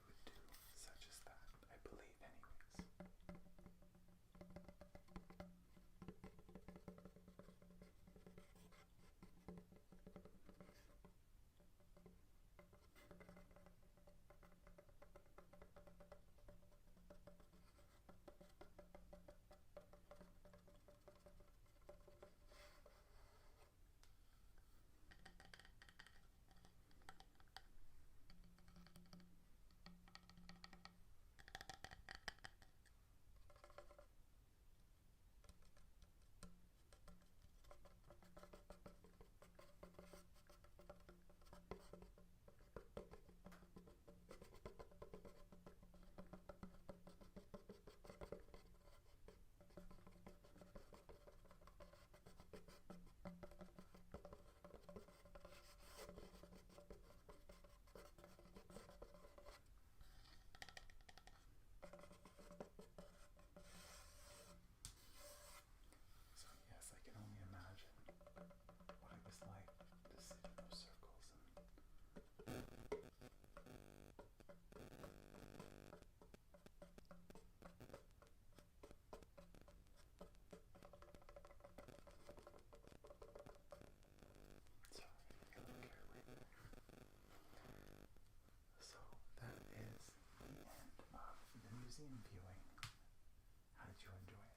would do such as that, I believe anyways. So yes, I can only imagine what it was like to sit in those circles and sorry, I got a little carried away there. So that is the end of the museum viewing. How did you enjoy it?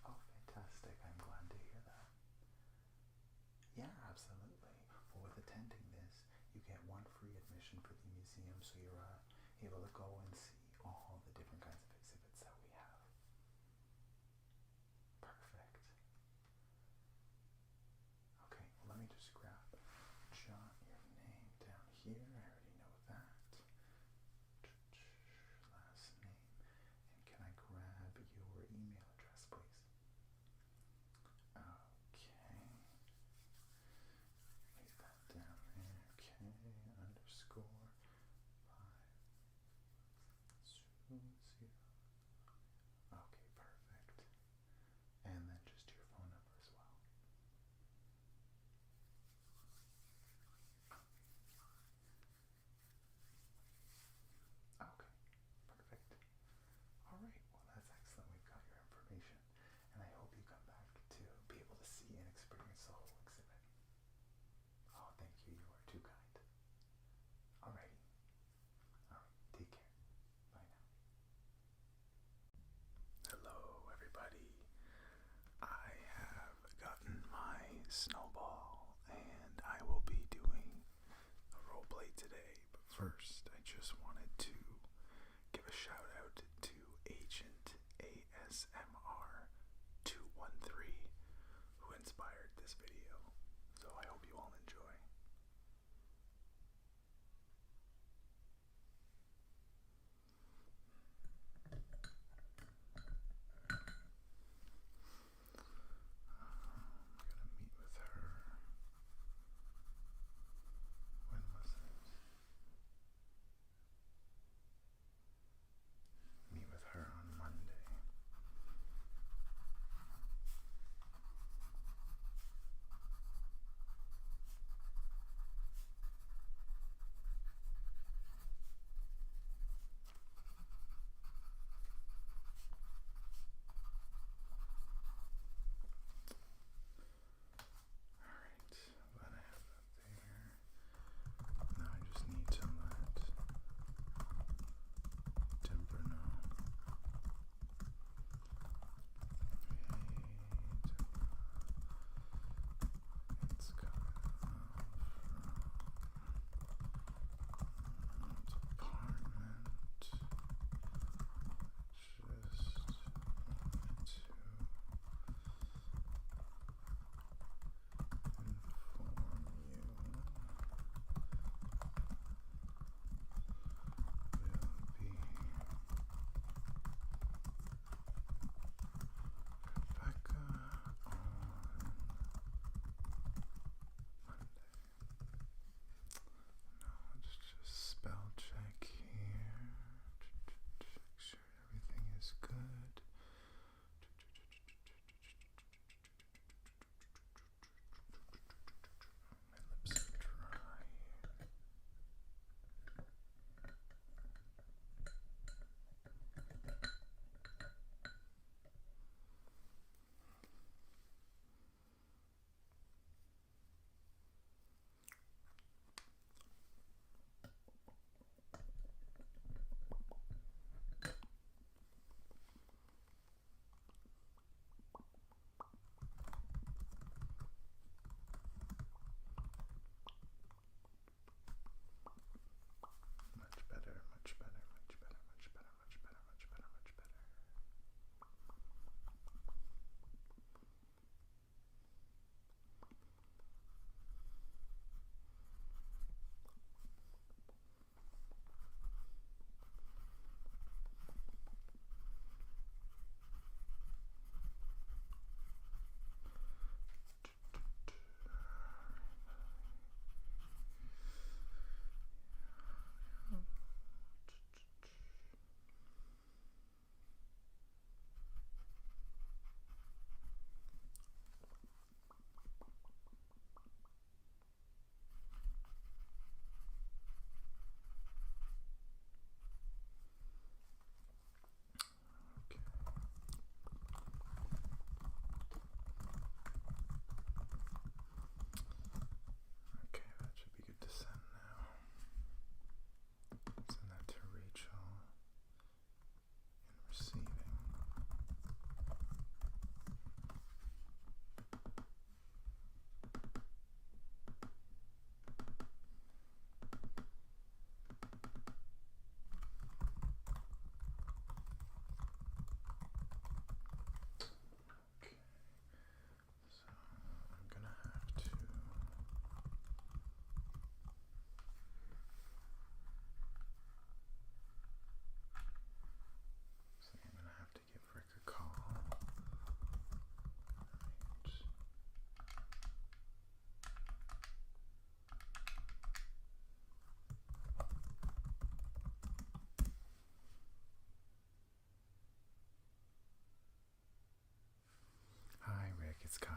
Oh, fantastic. I'm glad to hear that. Yeah, absolutely. Well, with attending this, you get one free admission for the museum, so you're able to go and see all the different kinds of exhibits that we have. Perfect. Okay, well, let me just jot your name down here. I already know that. Last name. And can I grab your email address, please? Okay. Leave that down there. Okay. Underscore 520. Okay, perfect. And then just your phone number as well. Okay, perfect. All right, well, that's excellent. We've got your information, and I hope you come back to be able to see and experience the whole exhibit. Oh, thank you. You are too kind. Alrighty. All right, take care. Bye now. Hello, everybody. I have gotten my snowball, and I will be doing a roleplay today. But first, I just wanted to give a shout out to Agent ASMR 213, who inspired this video, so I hope you all enjoy. I'm gonna meet with her. When was it? Meet with her on Monday. Alright, glad I have that there. Now I just need to let Deborah know. Hey, Deborah. It's coming from department. Just wanted to inform you will be Rebecca on Monday. Now let's just spell check here. Make sure everything is good. My lips are dry. Much better, much better, much better, much better, much better, much better, much better. Okay. Okay, that should be good to send now. Send that to Rachel in receiving. Okay, so I'm gonna have to. So I'm gonna have to give Rick a call. Right. Hi, Rick. It's Kyle.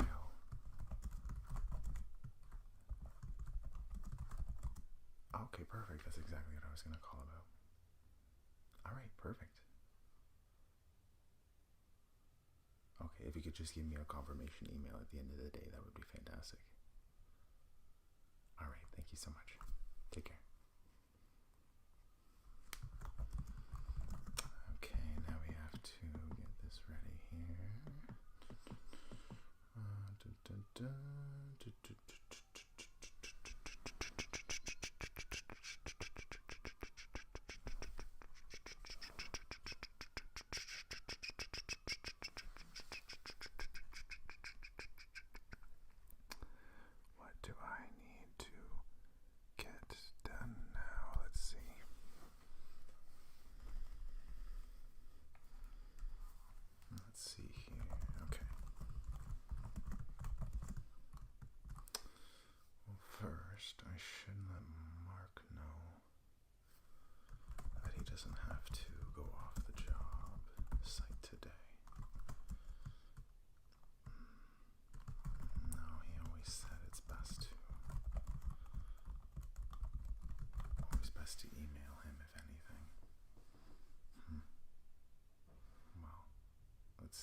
Okay, perfect. That's exactly what I was gonna call about. All right, perfect. Okay, if you could just give me a confirmation email at the end of the day, that would be fantastic. All right, thank you so much. Take care. Okay, now we have to get this ready here.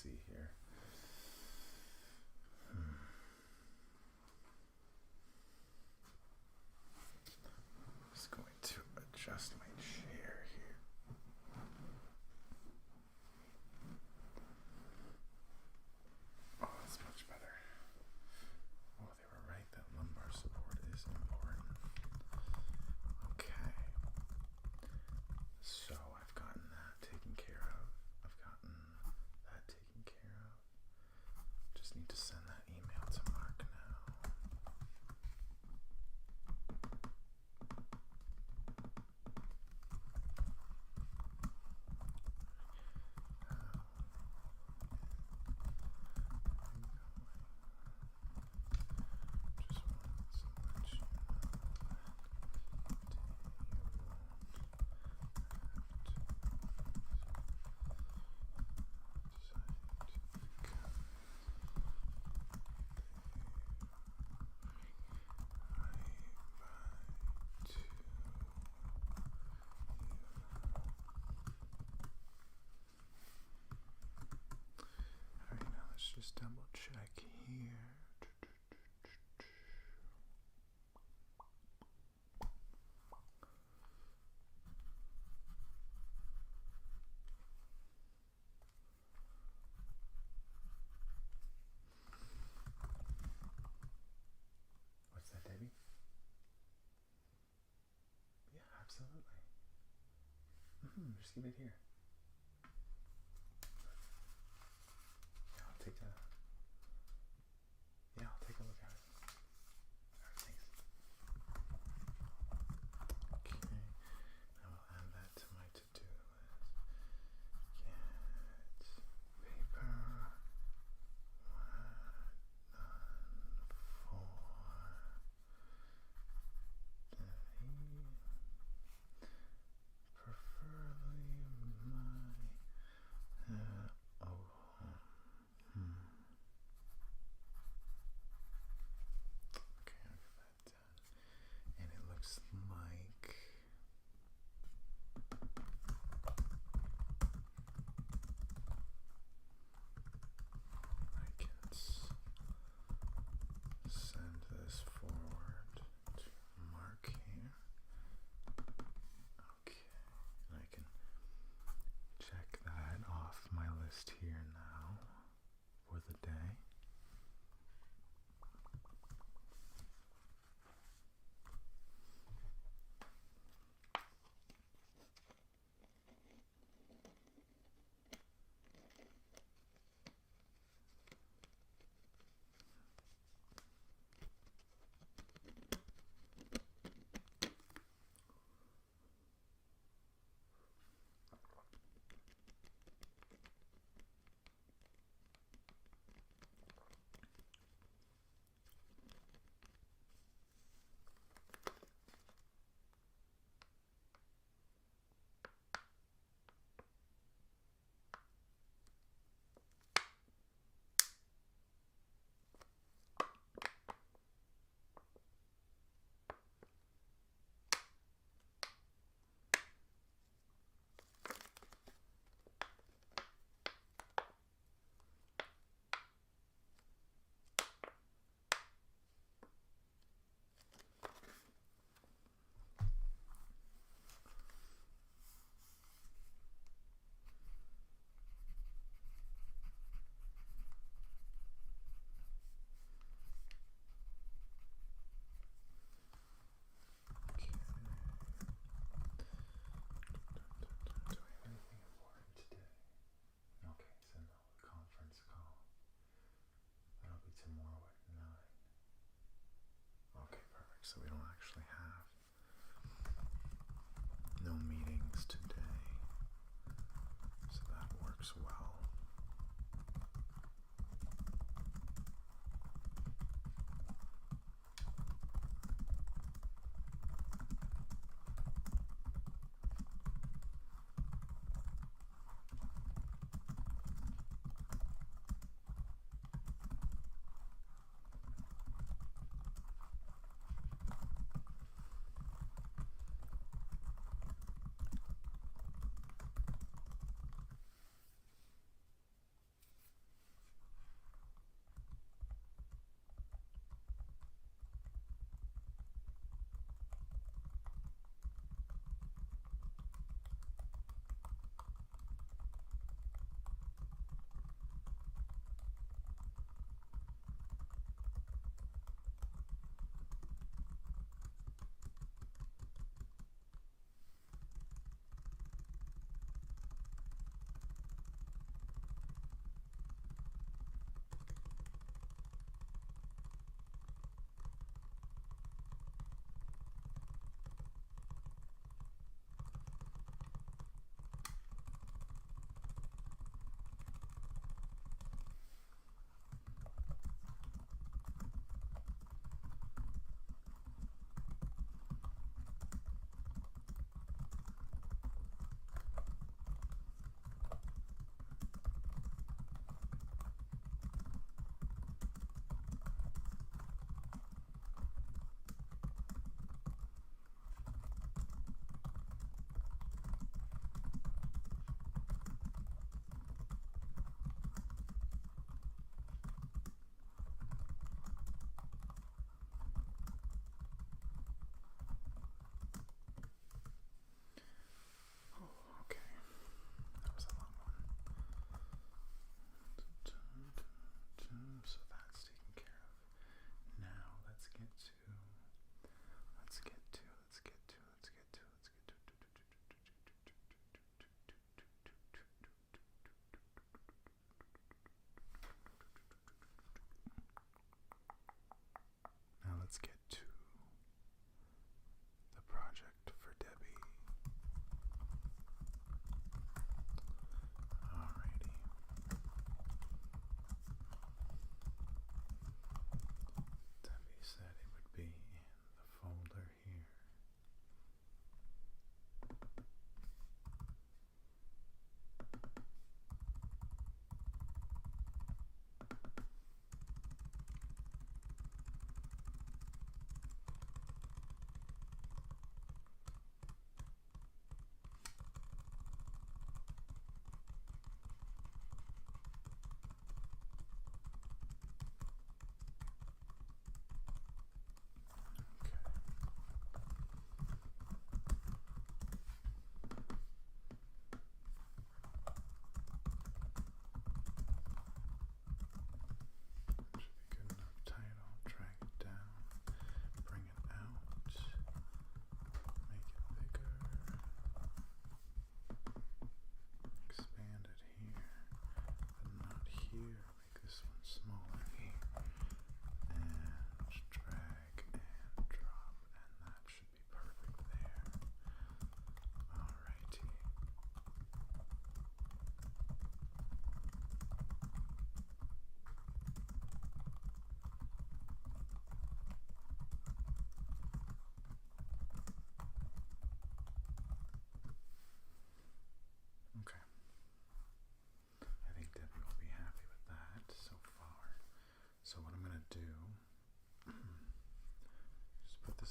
see here. Just going to adjust my chair here. Oh, that's much better. Oh, they were right. That lumbar support is important. Okay. So I've gotten that taken care of. I've gotten that taken care of. Just need to send that email to Mark now. Let's just double check here. What's that, Debbie? Yeah, absolutely. Just give it here. Yeah, I'll take that. Yeah, I'll take a look at it. Alright, thanks. Okay, I will add that to my to-do list. Get paper 1 on 4 preferably my Okay, I'll get that done. And it looks like I can send this forward to Mark here. Okay, and I can check that off my list here now for the day. So we don't actually have no meetings today, so that works well.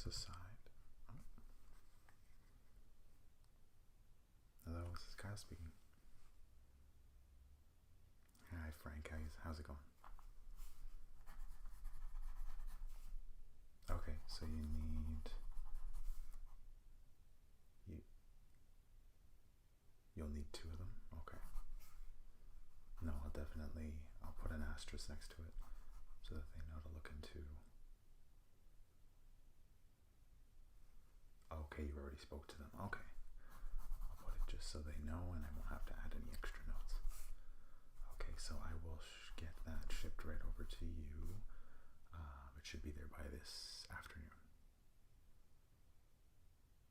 Francs aside. Oh. Hello, this is Kyle speaking. Hi Frank, how's it going? Okay, so you'll need two of them? Okay. No, I'll put an asterisk next to it so that they know to look into. Okay, you already spoke to them. Okay. I'll put it just so they know and I won't have to add any extra notes. Okay, so I will get that shipped right over to you. It should be there by this afternoon.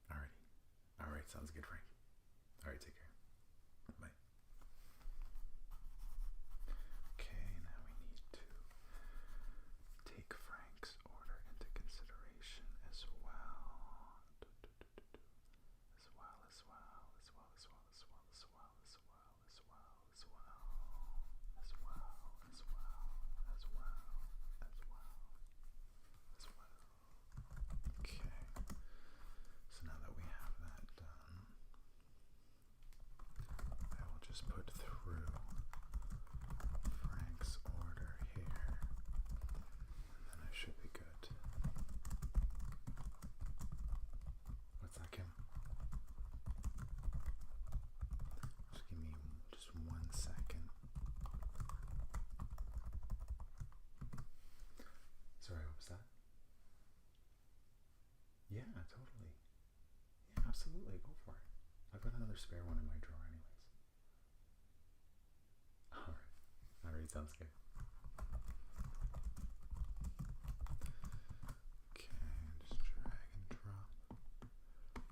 Alrighty. Alright, sounds good, Frank. Alright, take care. Bye. Okay, now we need to take Frank's order into consideration as well. Okay, so now that we have that done, I will just put through Frank's order here, and then I should be good. What's that, Kim? Just give me just 1 second. Sorry, what was that? Yeah, totally. Yeah, absolutely. Go for it. I've got another spare one in my drawer anyways. Alright. Alright, sounds good. Okay, just drag and drop.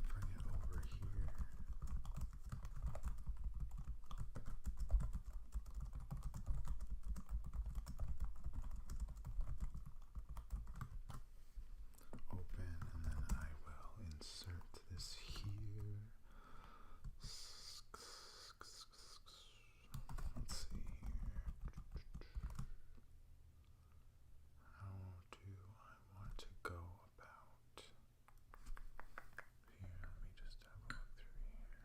Bring it over here. Open, and then I will insert this here. Let's see here. How do I want to go about here? Let me just have a look through here.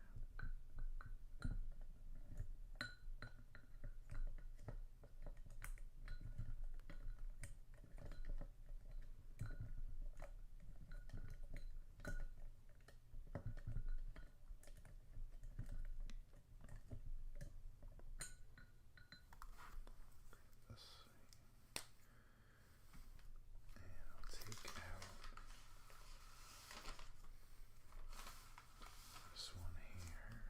This, and I'll take out this one here,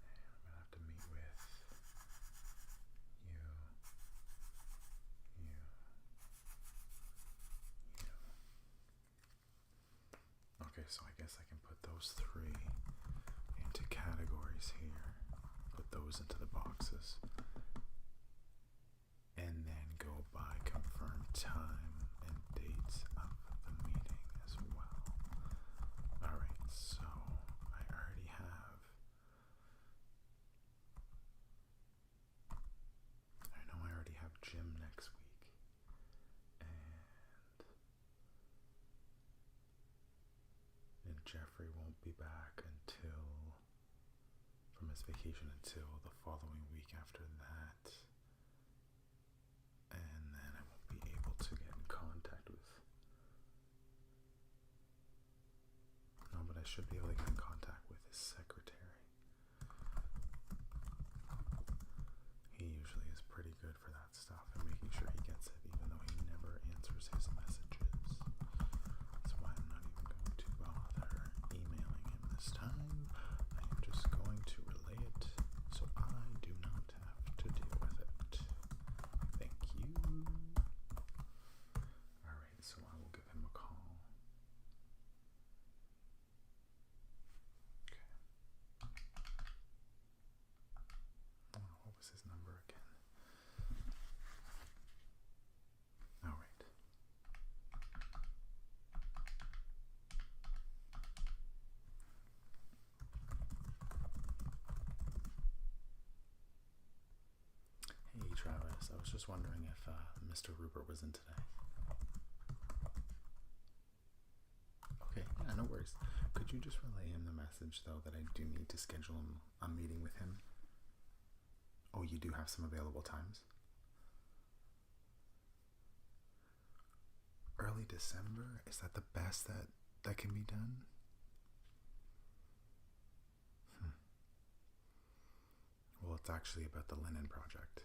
and I'm gonna have to meet with you, you, you. Okay, so I guess I can put those three into categories here, put those into the boxes, and then go by confirmed time and dates of the meeting as well. Alright, so I already have, I know I already have gym next week, and Jeffrey won't be back from his vacation until the following week after that, and then I won't be able to get in contact with, no, but I should be able to get in contact with his secretary. He usually is pretty good for that stuff and making sure he gets it, even though he never answers his messages. That's why I'm not even going to bother emailing him this time. I am just going to relay it so I do not have to deal with it. Thank you. Alright, so I will give him a call. Okay. What was his number again? Alright. Hey Travis, I was just wondering if Mr. Rupert was in today. no worries. Could you just relay him the message, though, that I do need to schedule a meeting with him? Oh, you do have some available times? Early December? Is that the best that can be done? Well, it's actually about the linen project.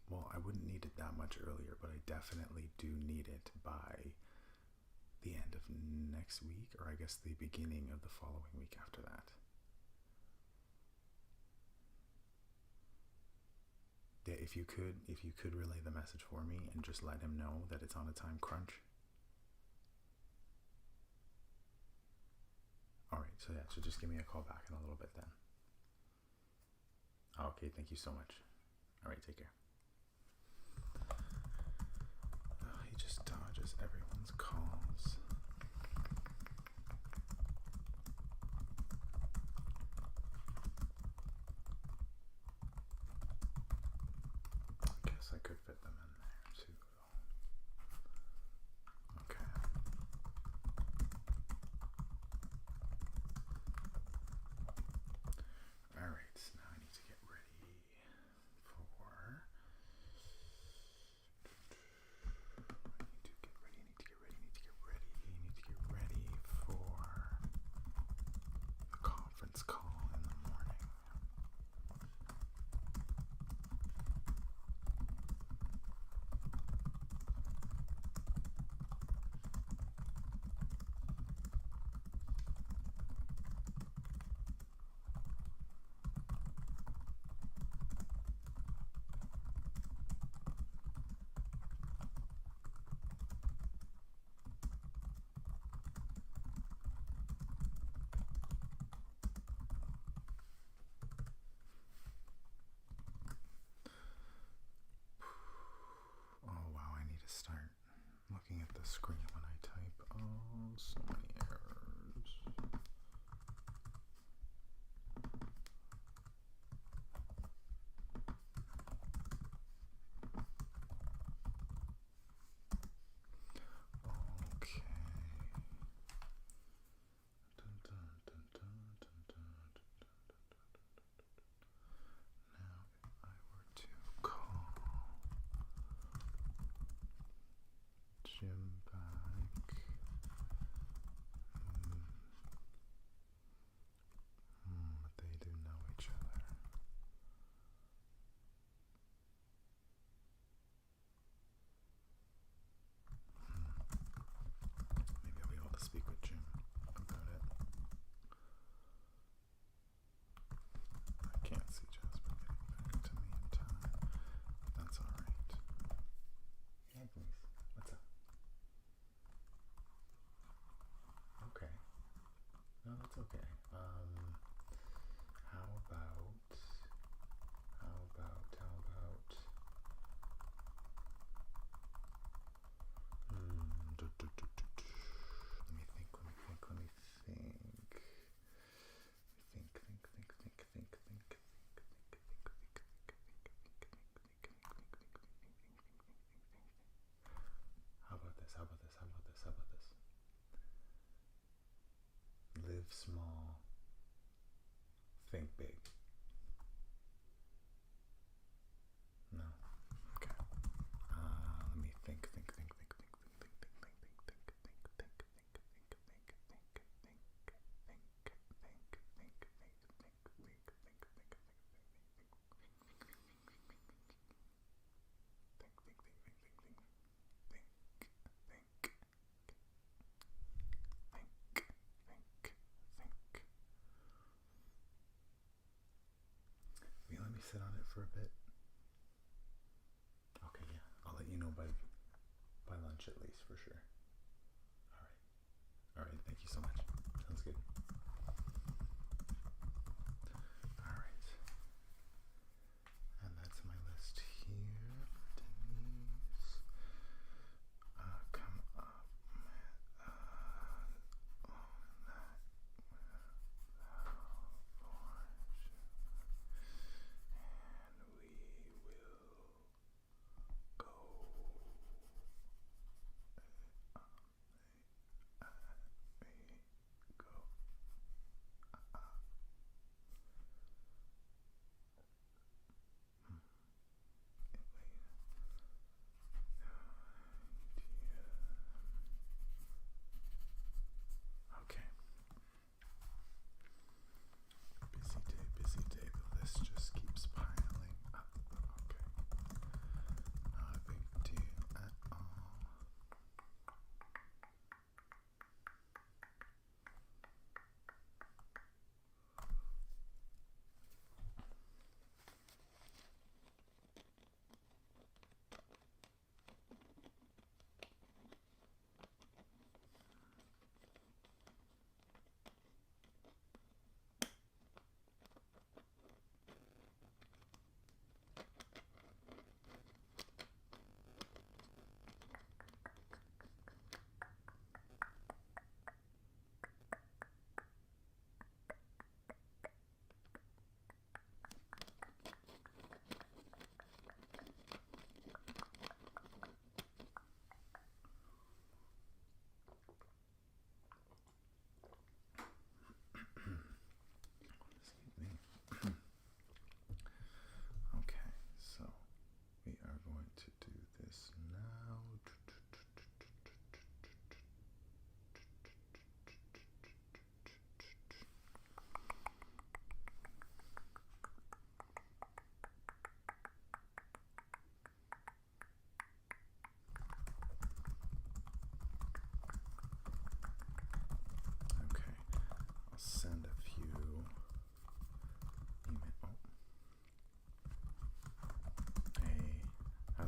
Well, I wouldn't need it that much earlier, but I definitely do need it by the end of next week, or I guess the beginning of the following week after that. Yeah, if you could relay the message for me and just let him know that it's on a time crunch. Alright, so just give me a call back in a little bit then. Okay, thank you so much. Alright, take care. He just dodges everyone's calls. I guess I could fit them in there too. Okay. Alright, so now I need to get ready for the conference call in the morning. Oh wow, I need to start looking at the screen when I type. Oh, so many errors. Okay. Dun, dun, dun, dun, dun, dun, dun, Now, if I were to call Jim back, but they do know each other. Maybe I'll be able to speak with Jim about it. I can't see Jasper getting back to me in time. That's alright. Yeah, please. What's up? Okay. No, that's okay. How about let me think. How about this? Live small, think big. No? Okay. Let me think. Will you let me sit on it for a bit? Okay, yeah. I'll let you know by lunch at least, for sure. Alright, thank you so much. Sounds good. Alright. And that's my list here. Denise. Come up.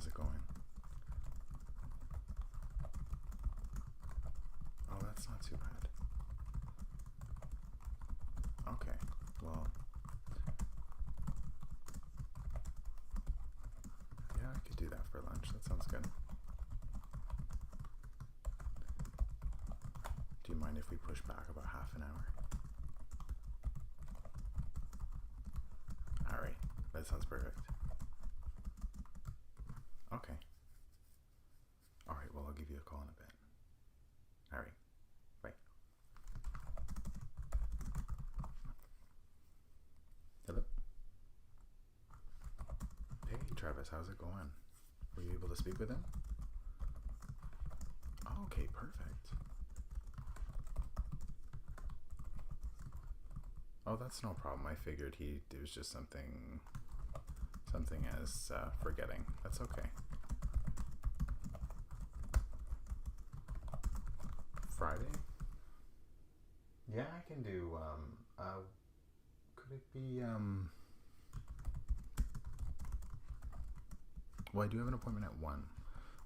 How's it going? Oh, that's not too bad. Okay, well, yeah, I could do that for lunch. That sounds good. Do you mind if we push back about half an hour? All right, that sounds perfect. Okay. All right, well, I'll give you a call in a bit. All right, bye. Hello? Hey, Travis, how's it going? Were you able to speak with him? Oh, okay, perfect. Oh, that's no problem. I figured it was just something as forgetting. That's okay. Friday? Yeah, I can do, could it be, well, I do have an appointment at 1,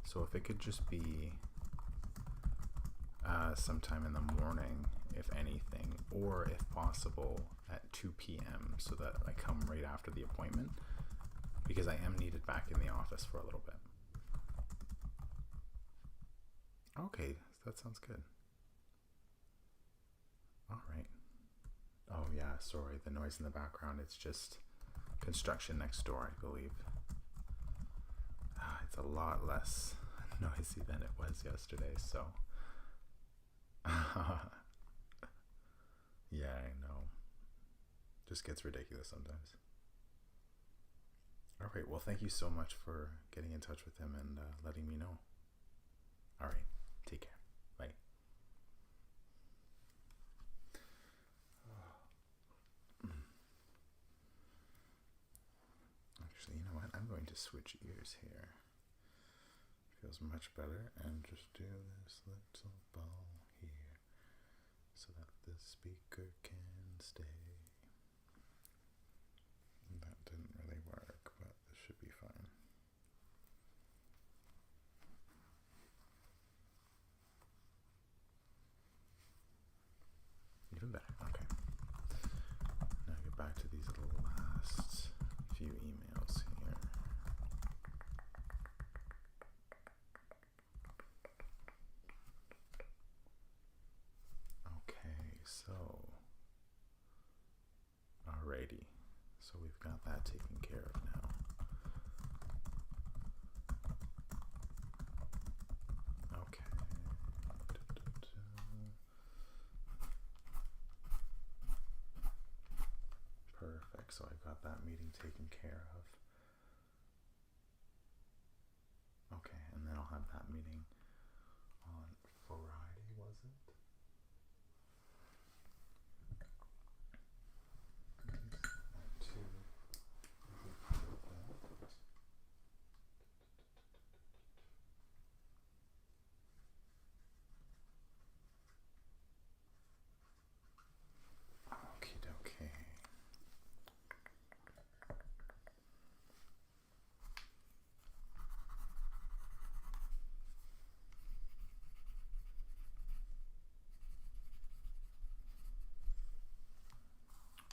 so if it could just be sometime in the morning, if anything, or if possible at 2 p.m. so that I come right after the appointment, because I am needed back in the office for a little bit. Okay, that sounds good. All right. Oh yeah, sorry, the noise in the background, it's just construction next door, I believe. It's a lot less noisy than it was yesterday, so yeah, I know. Just gets ridiculous sometimes. All right, well, thank you so much for getting in touch with him and letting me know. All right, take care. Bye. Actually, you know what? I'm going to switch ears here. Feels much better, and just do this little ball here so that the speaker can stay. That didn't really work, but this should be fine. Even better. Okay. Now get back to these little last few emails here. Okay, so alrighty. So we've got that taken care of now. Okay. Perfect. So I've got that meeting taken care of. Okay, and then I'll have that meeting on Friday, was it? Okie dokie.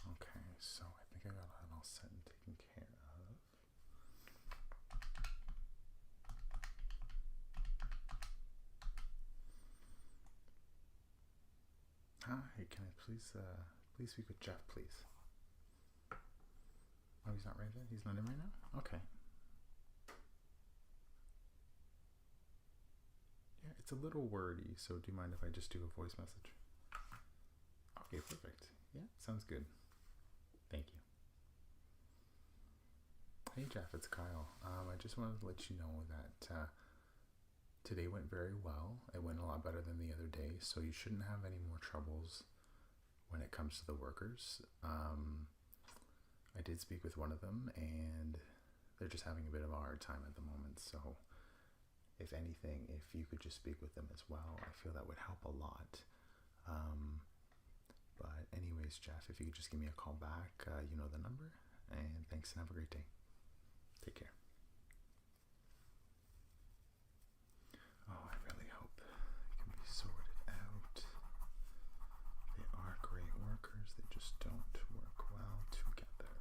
Okay, so I think I got that all set and taken care of. Hi, can I please speak with Jeff, please? Oh, he's not right there? He's not in right now? Okay. Yeah, it's a little wordy, so do you mind if I just do a voice message? Okay, perfect. Yeah, sounds good. Thank you. Hey Jeff, it's Kyle. I just wanted to let you know that today went very well. It went a lot better than the other day, so you shouldn't have any more troubles when it comes to the workers. I did speak with one of them, and they're just having a bit of a hard time at the moment, so if anything, if you could just speak with them as well, I feel that would help a lot. But anyways, Jeff, if you could just give me a call back, you know the number, and thanks and have a great day. Take care. Oh, I really hope it can be sorted out. They are great workers, they just don't work well together.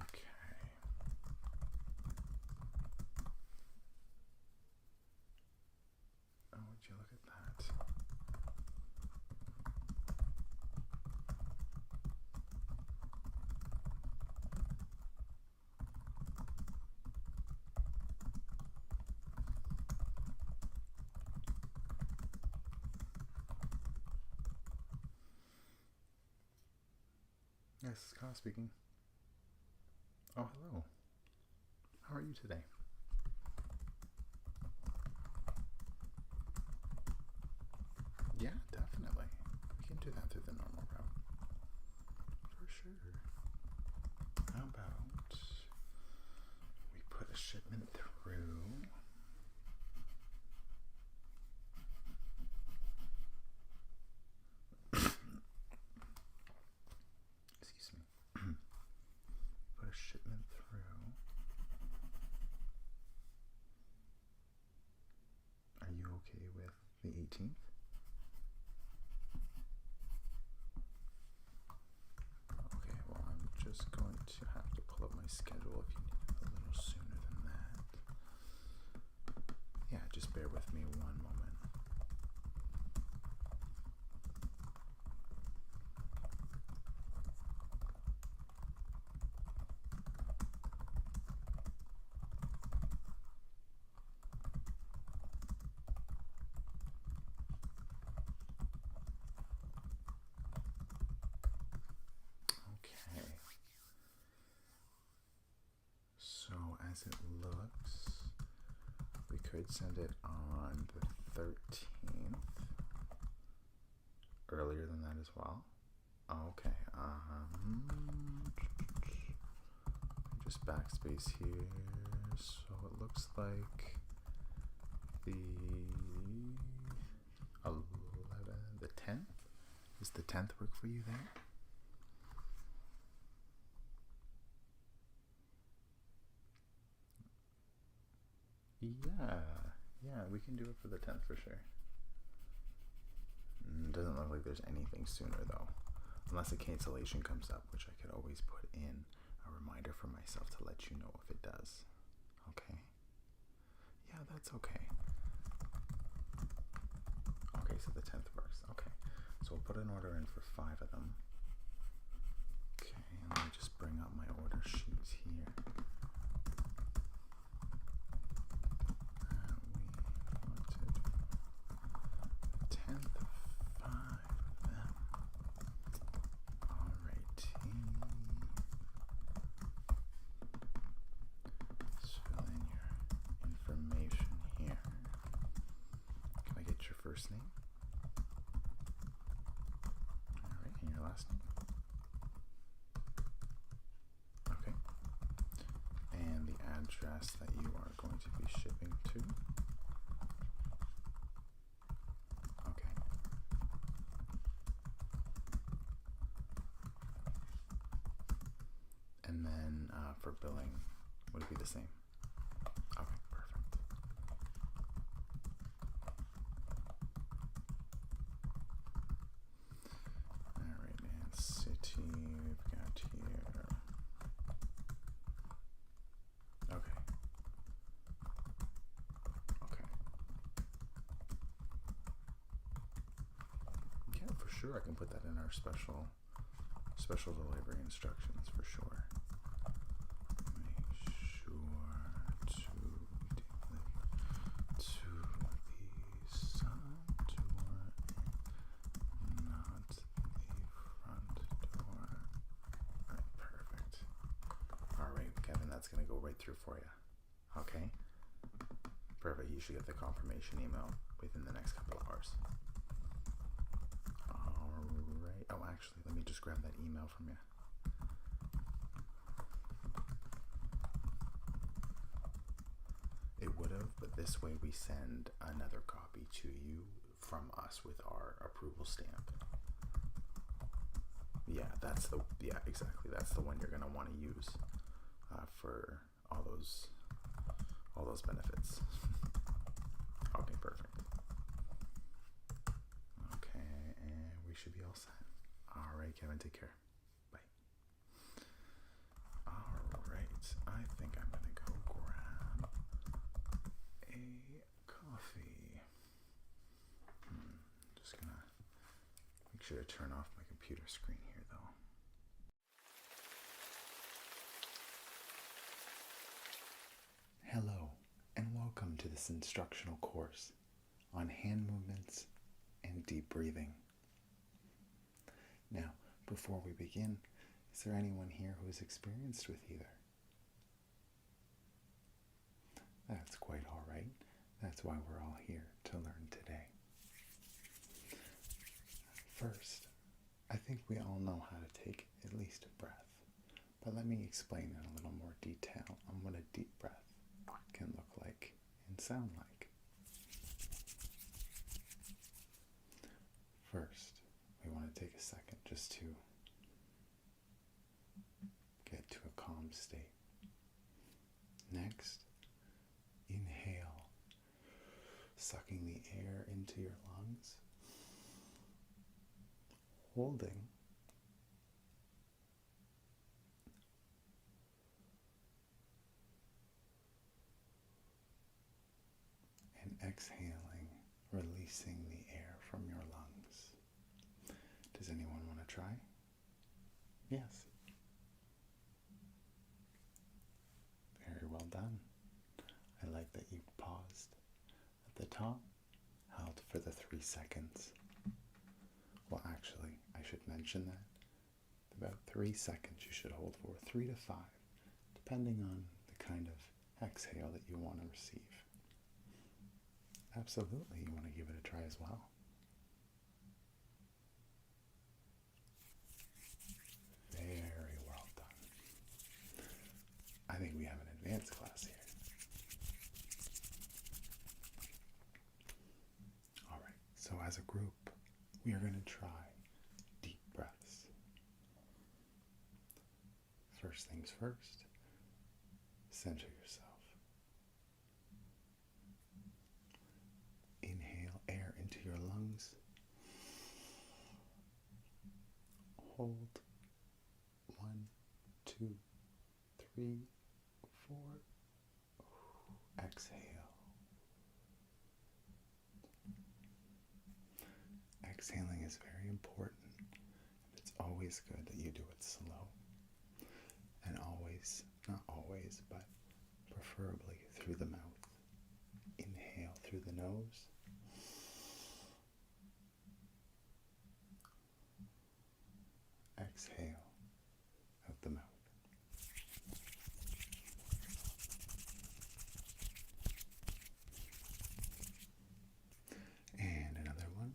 Okay. Oh, would you look at that? Yes, this is Kyle speaking. Oh, hello. How are you today? Yeah, definitely. We can do that through the normal route. For sure. How about we put a shipment through? Excuse me. Put a shipment through. Are you okay with the 18th? Okay, well, I'm just going to have to pull up my schedule if you need it a little sooner than that. Yeah, just bear with me one moment. Okay. So as it looks, we could send it on the 13th. Earlier than that as well. Okay. Just backspace here. So it looks like the 10th. Does the 10th work for you there? Yeah, we can do it for the 10th for sure. Doesn't look like there's anything sooner though, unless a cancellation comes up, which I could always put in a reminder for myself to let you know if it does. Okay? Yeah, that's okay. Okay, so the 10th works. Okay, so we'll put an order in for 5 of them. Okay, and let me just bring up my order sheets here. First name. Alright, and your last name. Okay. And the address that you are going to be shipping to. Okay. And then for billing, would it be the same? Okay, perfect. We've got here. Okay. Yeah, for sure. I can put that in our special delivery instructions for sure. Make sure to deliver to the side door and not the front door. Alright, perfect. Alright, Kevin, that's going to go right through for you. Okay? Perfect. You should get the confirmation email within the next couple hours. Alright. Oh, actually, let me just grab that email from you. It would have, but this way we send another copy to you from us with our approval stamp. Yeah, exactly. That's the one you're going to want to use for all those benefits. Okay, perfect. Okay, and we should be all set. All right, Kevin, take care. Bye. All right, I think I'm going to go grab a coffee. Just going to make sure to turn off my computer screen here, though. Hello, and welcome to this instructional course on hand movements and deep breathing. Now, before we begin, is there anyone here who is experienced with either? That's quite all right. That's why we're all here to learn today. First, I think we all know how to take at least a breath, but let me explain in a little more detail on what a deep breath can look like and sound like. First, we want to take a second just to get to a calm state. Next, inhale, sucking the air into your lungs, holding, and exhaling, releasing the air from your lungs. Does anyone want to try? Yes. Very well done. I like that you paused at the top, held for the 3 seconds. Well, actually, I should mention that about 3 seconds you should hold for, 3 to 5, depending on the kind of exhale that you want to receive. Absolutely, you want to give it a try as well. Very well done. I think we have an advanced class here. All right, so as a group, we are going to try deep breaths. First things first, center yourself. Inhale air into your lungs. Hold. 1, 2, 3, 4. Exhale. Exhaling is very important. It's always good that you do it slow. And always, not always, but preferably through the mouth. Inhale through the nose. Exhale out the mouth. And another one.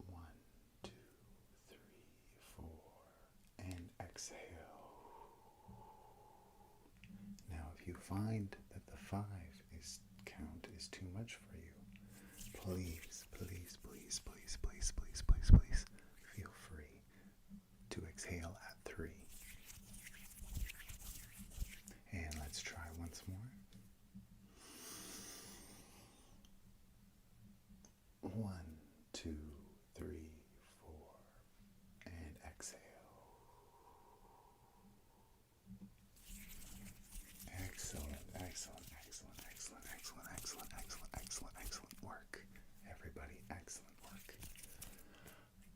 1, 2, 3, 4, and exhale. Now, if you find that the 5 count is too much for you, please, please, please, please, please, please, please, please, feel free to exhale at 3. And let's try once more. 1, 2, 3, 4, and exhale. Excellent, excellent, excellent, excellent, excellent, excellent, excellent, excellent, excellent work. Everybody, excellent work.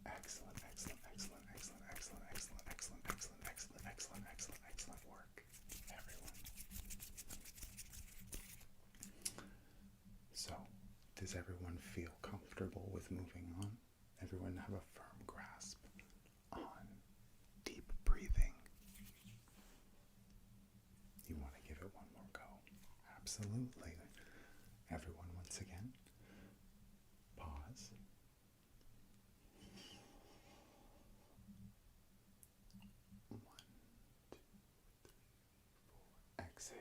Excellent, excellent, excellent, excellent, excellent, excellent, excellent, excellent, excellent, excellent, excellent, excellent work. Everyone. So, does everyone feel comfortable with moving on? Everyone have a firm grasp on deep breathing? You want to give it one more go? Absolutely. Everyone, once again, pause. 1, 2, 3, 4. Exhale.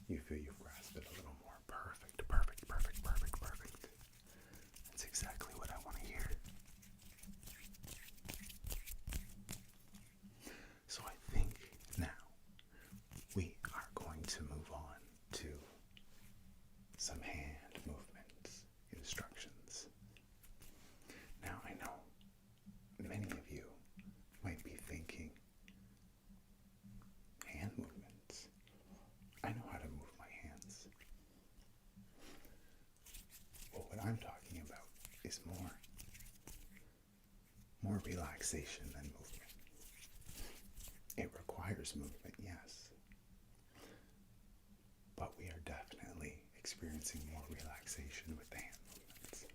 You feel you've grasped it a little more. Perfect, perfect, perfect, perfect, perfect. That's exactly what I want to hear. So I think now we are going to move on to some hand movement instructions. Now I know many of you might be thinking, hand movements? I know how to move my hands. Well, what I'm talking about is more relaxation than movement. It requires movement, yes, but we are definitely experiencing more relaxation with the hand movements.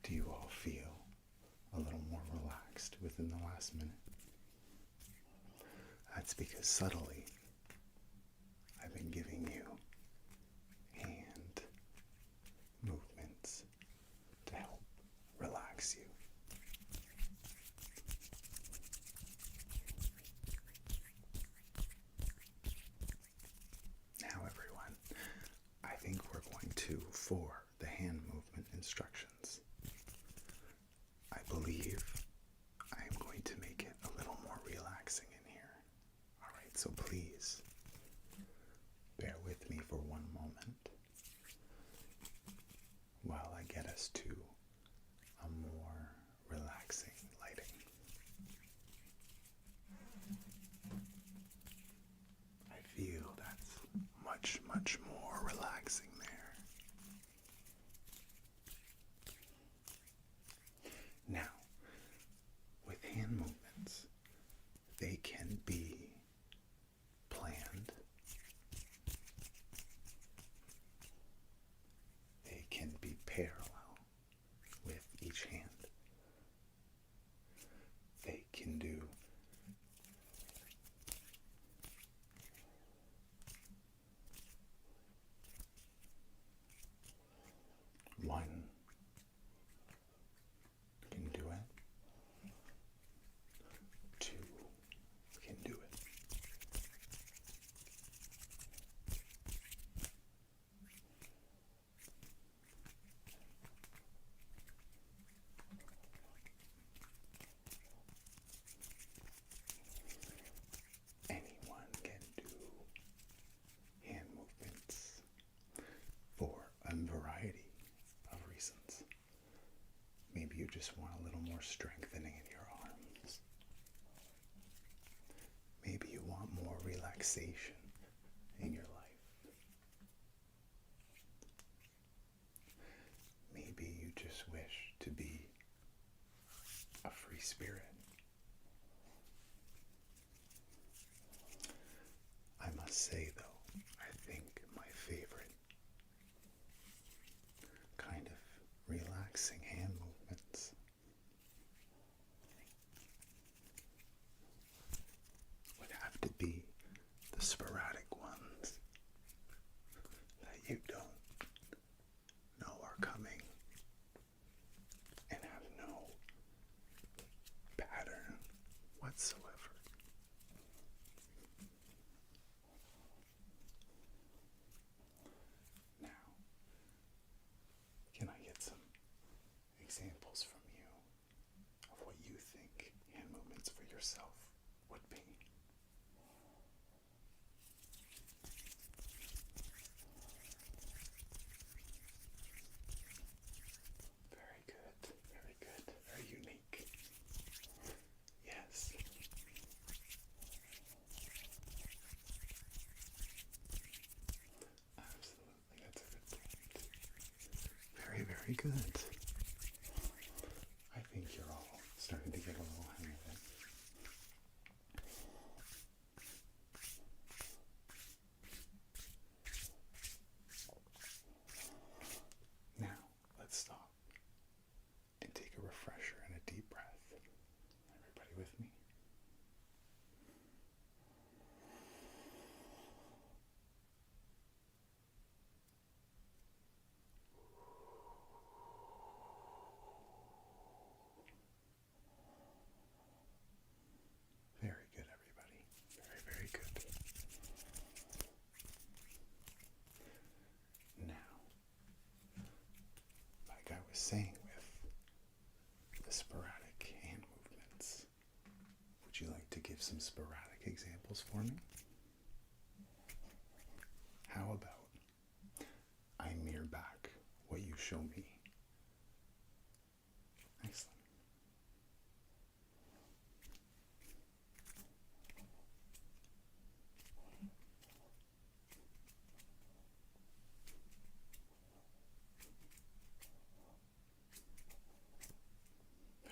Do you all feel a little more relaxed within the last minute? That's because subtly I've been giving you hand movements to help relax you. Now everyone, I think we're going to, for the hand movement instructions, I believe I am going to make it a little more relaxing in here. Alright, so please bear with me for one moment while I get us to a more relaxing lighting. I feel that's much, much more relaxing there. Now, with hand movements, they can be planned. They can be parallel with each hand. They can do one can do it. Two can do it. Anyone can do hand movements for a variety of reasons. Maybe you just want a little more strengthening in your arms. Maybe you want more relaxation in your life. Maybe you just wish to be a free spirit. I must say though, I think my favorite kind of relaxing hand movements would have to be the sporadic ones that you don't know are coming and have no pattern whatsoever. Now, can I get some examples from you of what you think hand movements for yourself would be? Very good, very good, very unique. Yes. Absolutely, that's a good point. Very, very good. I think you're all starting to get a little hang of it. Now, let's stop and take a refresher and a deep breath. Everybody with me? some sporadic examples for me? How about I mirror back what you show me? Excellent.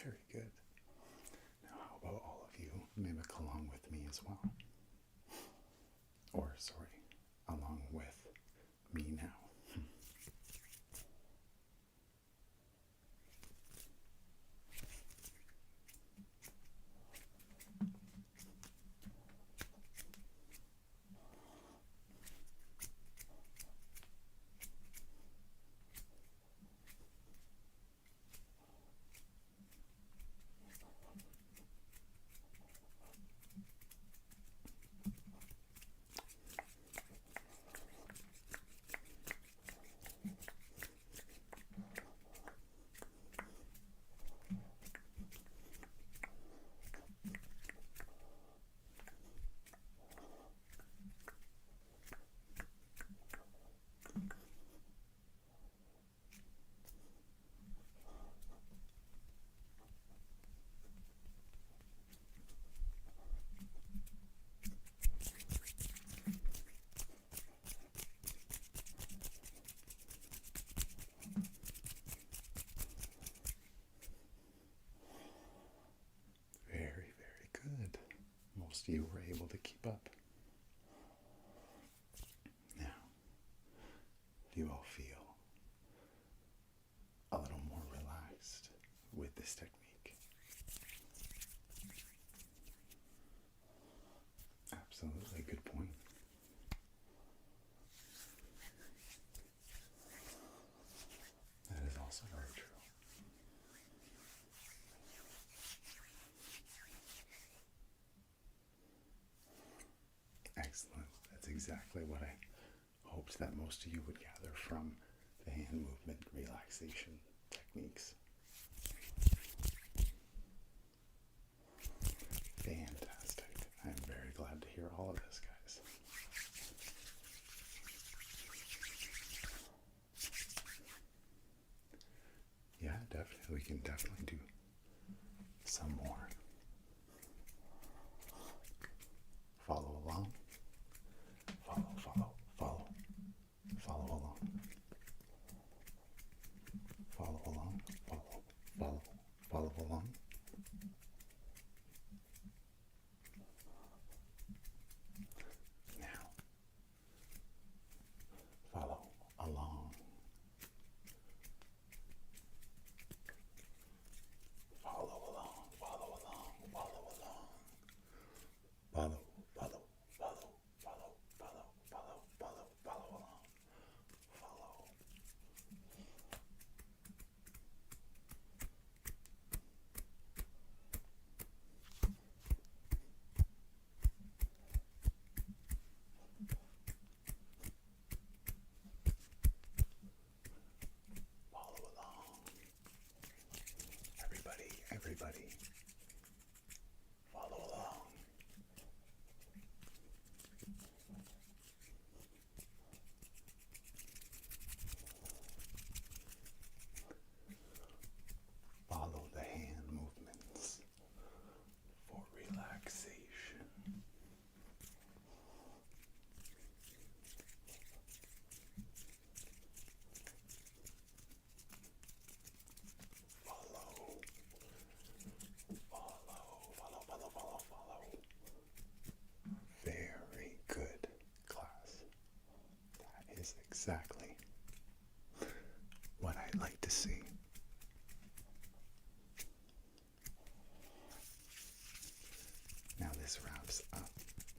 Very good. Now, how about all of you mimic along with me as well? Or, sorry, along with me now. Most of you were able to keep up. Now, do you all feel a little more relaxed with this technique? Absolutely, good point. That is also very true. Excellent. That's exactly what I hoped that most of you would gather from the hand movement relaxation techniques. Fantastic. I'm very glad to hear all of this, guys. Yeah, definitely. We can definitely do some more. Follow along. Follow along. Follow along. Now, follow along. Follow along. Follow. Everybody, follow along. Follow the hand movements for relaxation. Very good, class. That is exactly what I'd like to see. Now this wraps up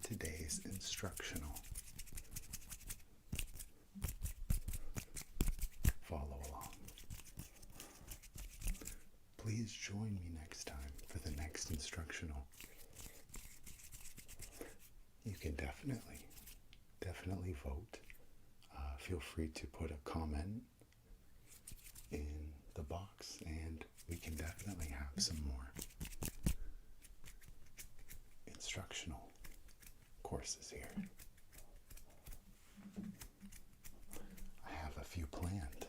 today's instructional. Follow along. Please join me next time for the next instructional. You can definitely vote. Feel free to put a comment in the box, and we can definitely have some more instructional courses here. I have a few planned,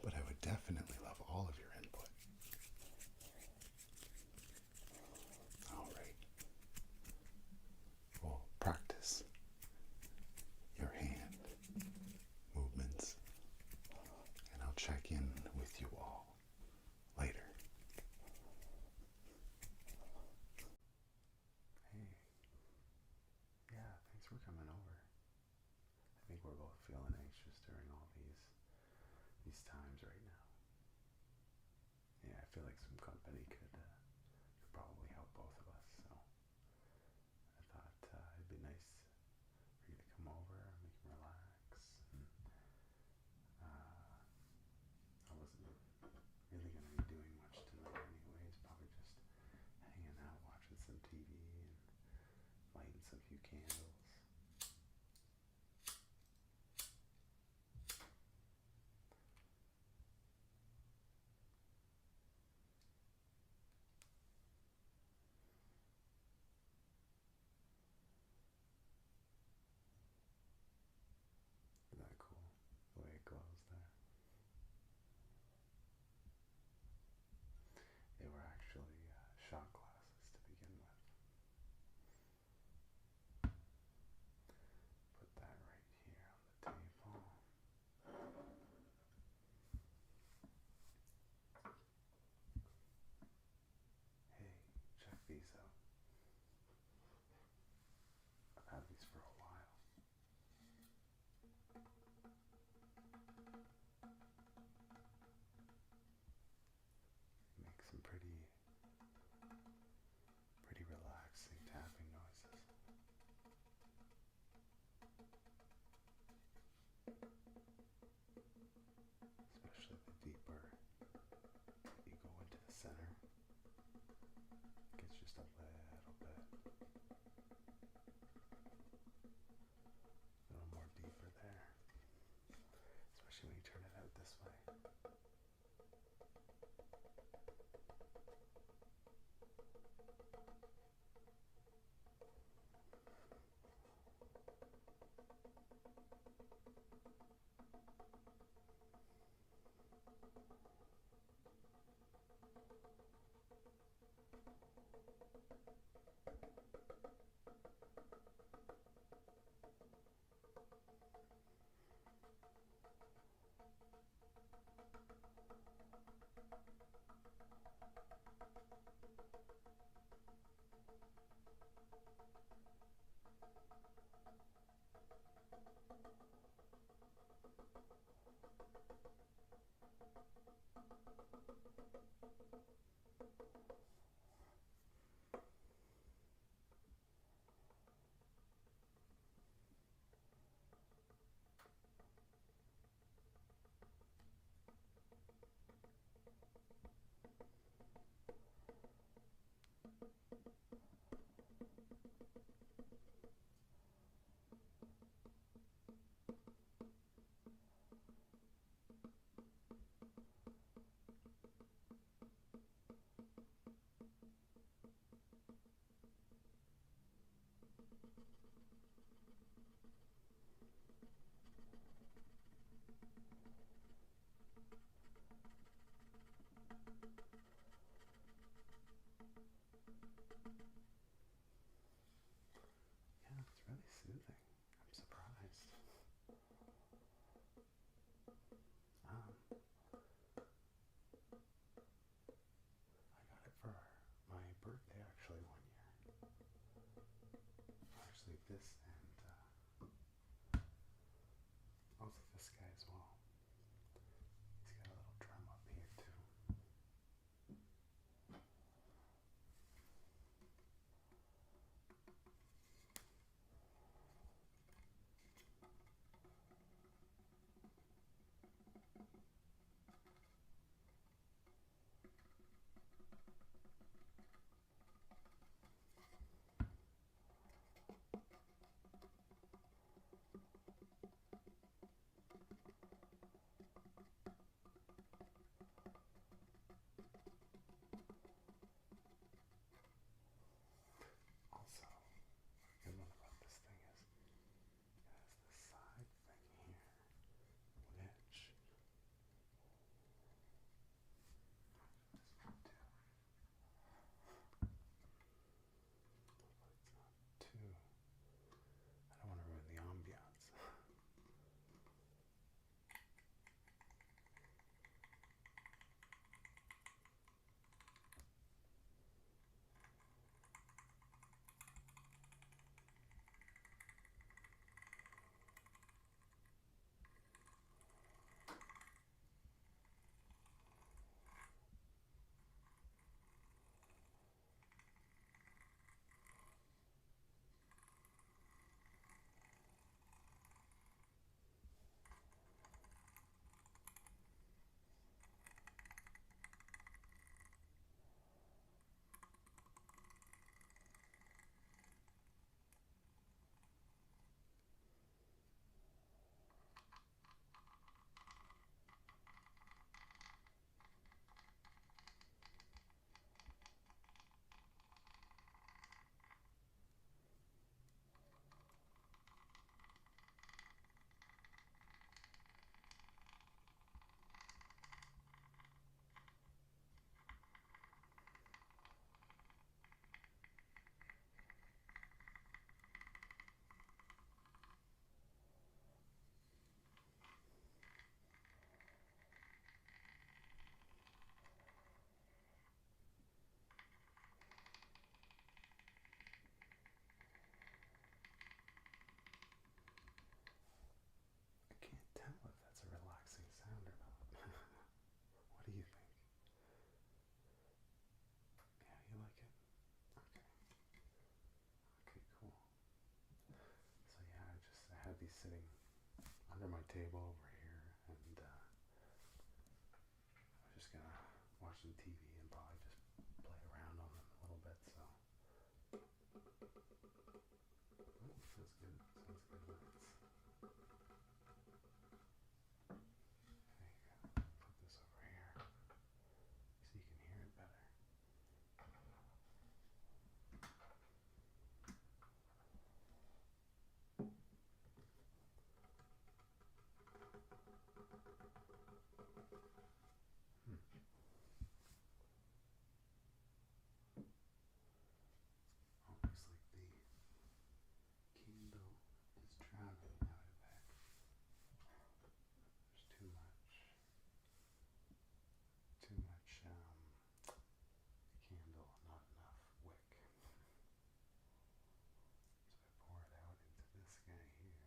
but I would definitely love all of your input. All right. We'll practice your hand movements, and I'll check in with you all later. Hey, yeah, thanks for coming over. I think we're both feeling anxious during all these times right now. Yeah, I feel like some company could probably help both of us. So I thought it'd be nice for you to come over and we can relax. And, I wasn't really going to be doing much tonight anyways, probably just hanging out, watching some TV and lighting some few candles. Isn't that cool? The way it glows there. They were actually shot glasses to begin with. Put that right here on the table. Hey, check these out. I've had these for a while. Make some pretty relaxing tapping noises. Especially the deeper you go into the center. It gets just a little bit. A little more deeper there. Especially when you turn it out this way. table over here, and I was just gonna watch some TV and probably just play around on them a little bit. So, oh, feels good. Sounds good. There you go. Put this over here so you can hear it better. Almost like the candle is drowning out of it. There's too much candle, not enough wick. So I pour it out into this guy here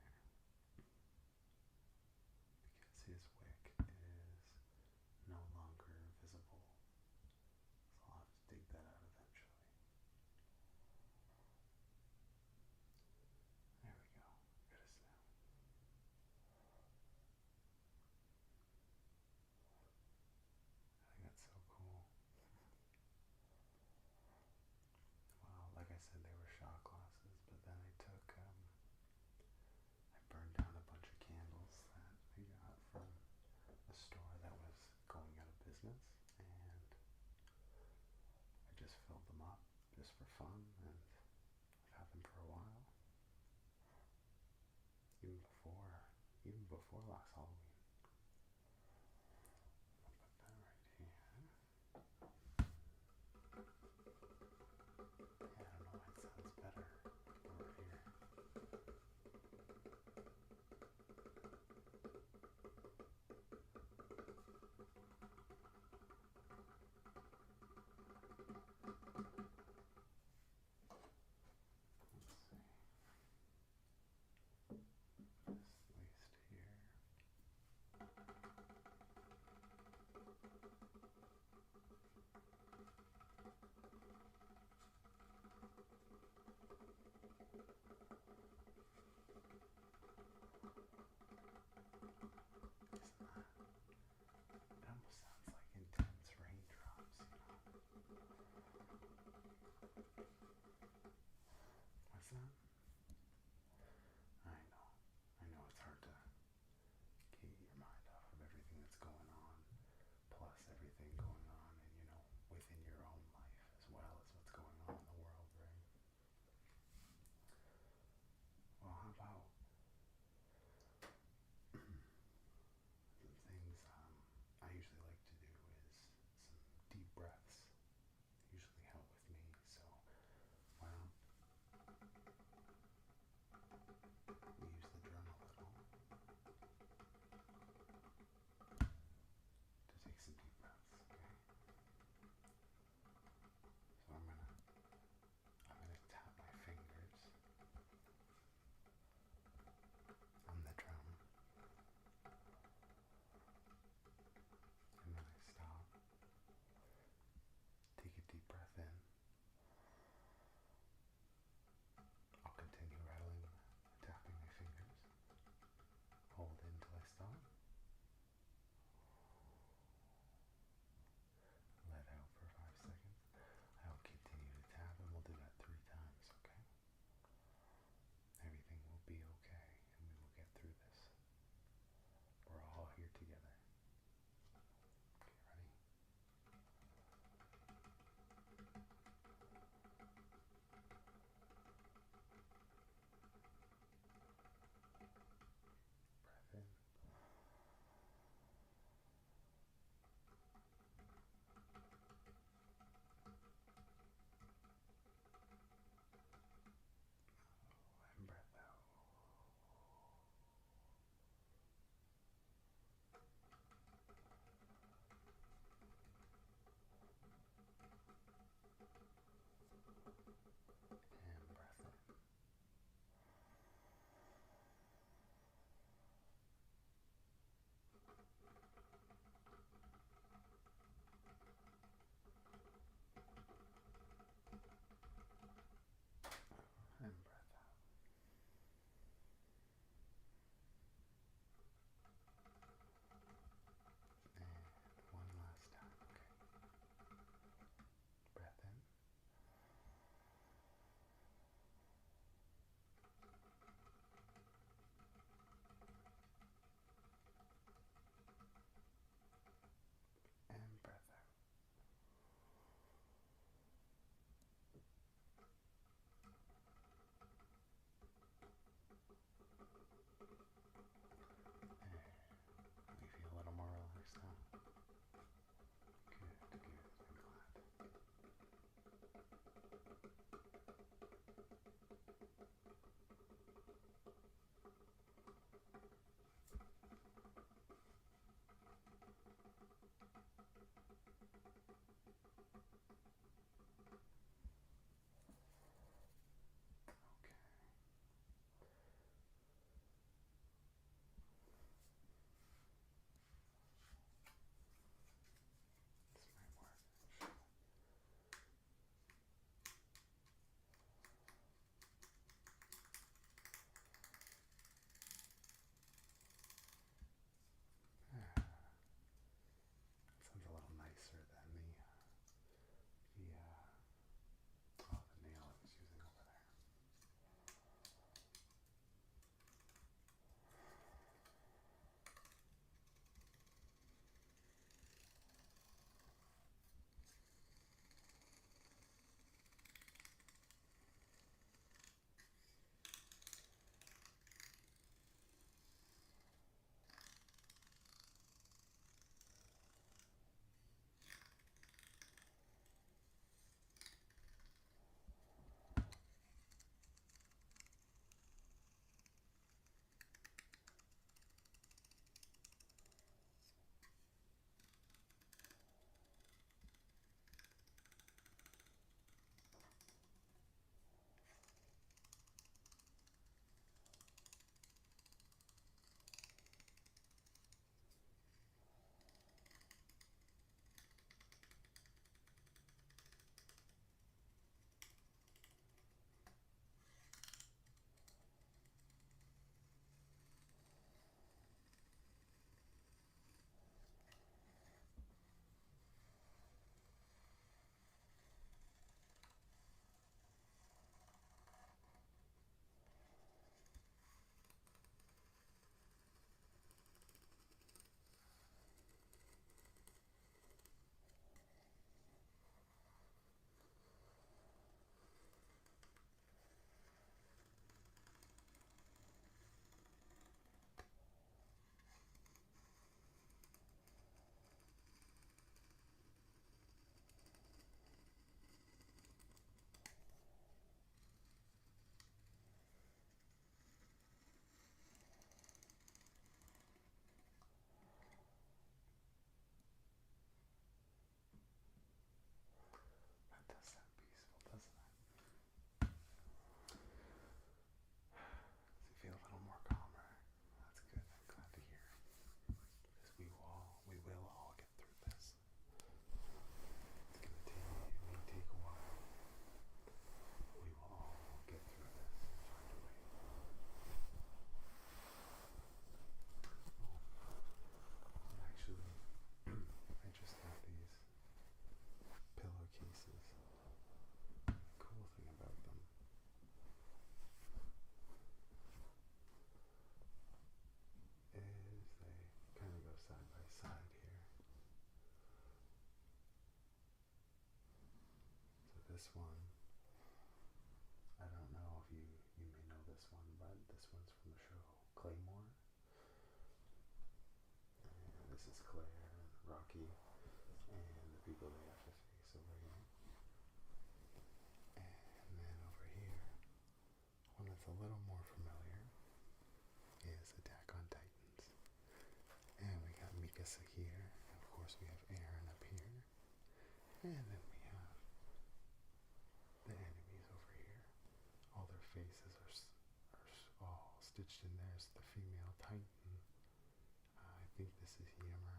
because his wick is no longer visible. So I'll have to dig that out eventually. There we go. Good as now. I think that's so cool. Well, like I said, they were shot glasses, but then I burned down a bunch of candles that I got from a store that was going out of business, and I just filled them up just for fun, and I've had them for a while, even before last Halloween. I'll put that right here. Yeah, I don't know why it sounds better over here. Let's see. This laced here. this one, I don't know if you may know this one, but this one's from the show Claymore. And this is Claire and Rocky and the people they have to face over here. And then over here, one that's a little more familiar is Attack on Titans. And we got Mikasa here, and of course we have Eren up here. And then we have the enemies over here. All their faces are all stitched in there. It's the female Titan. I think this is Ymir.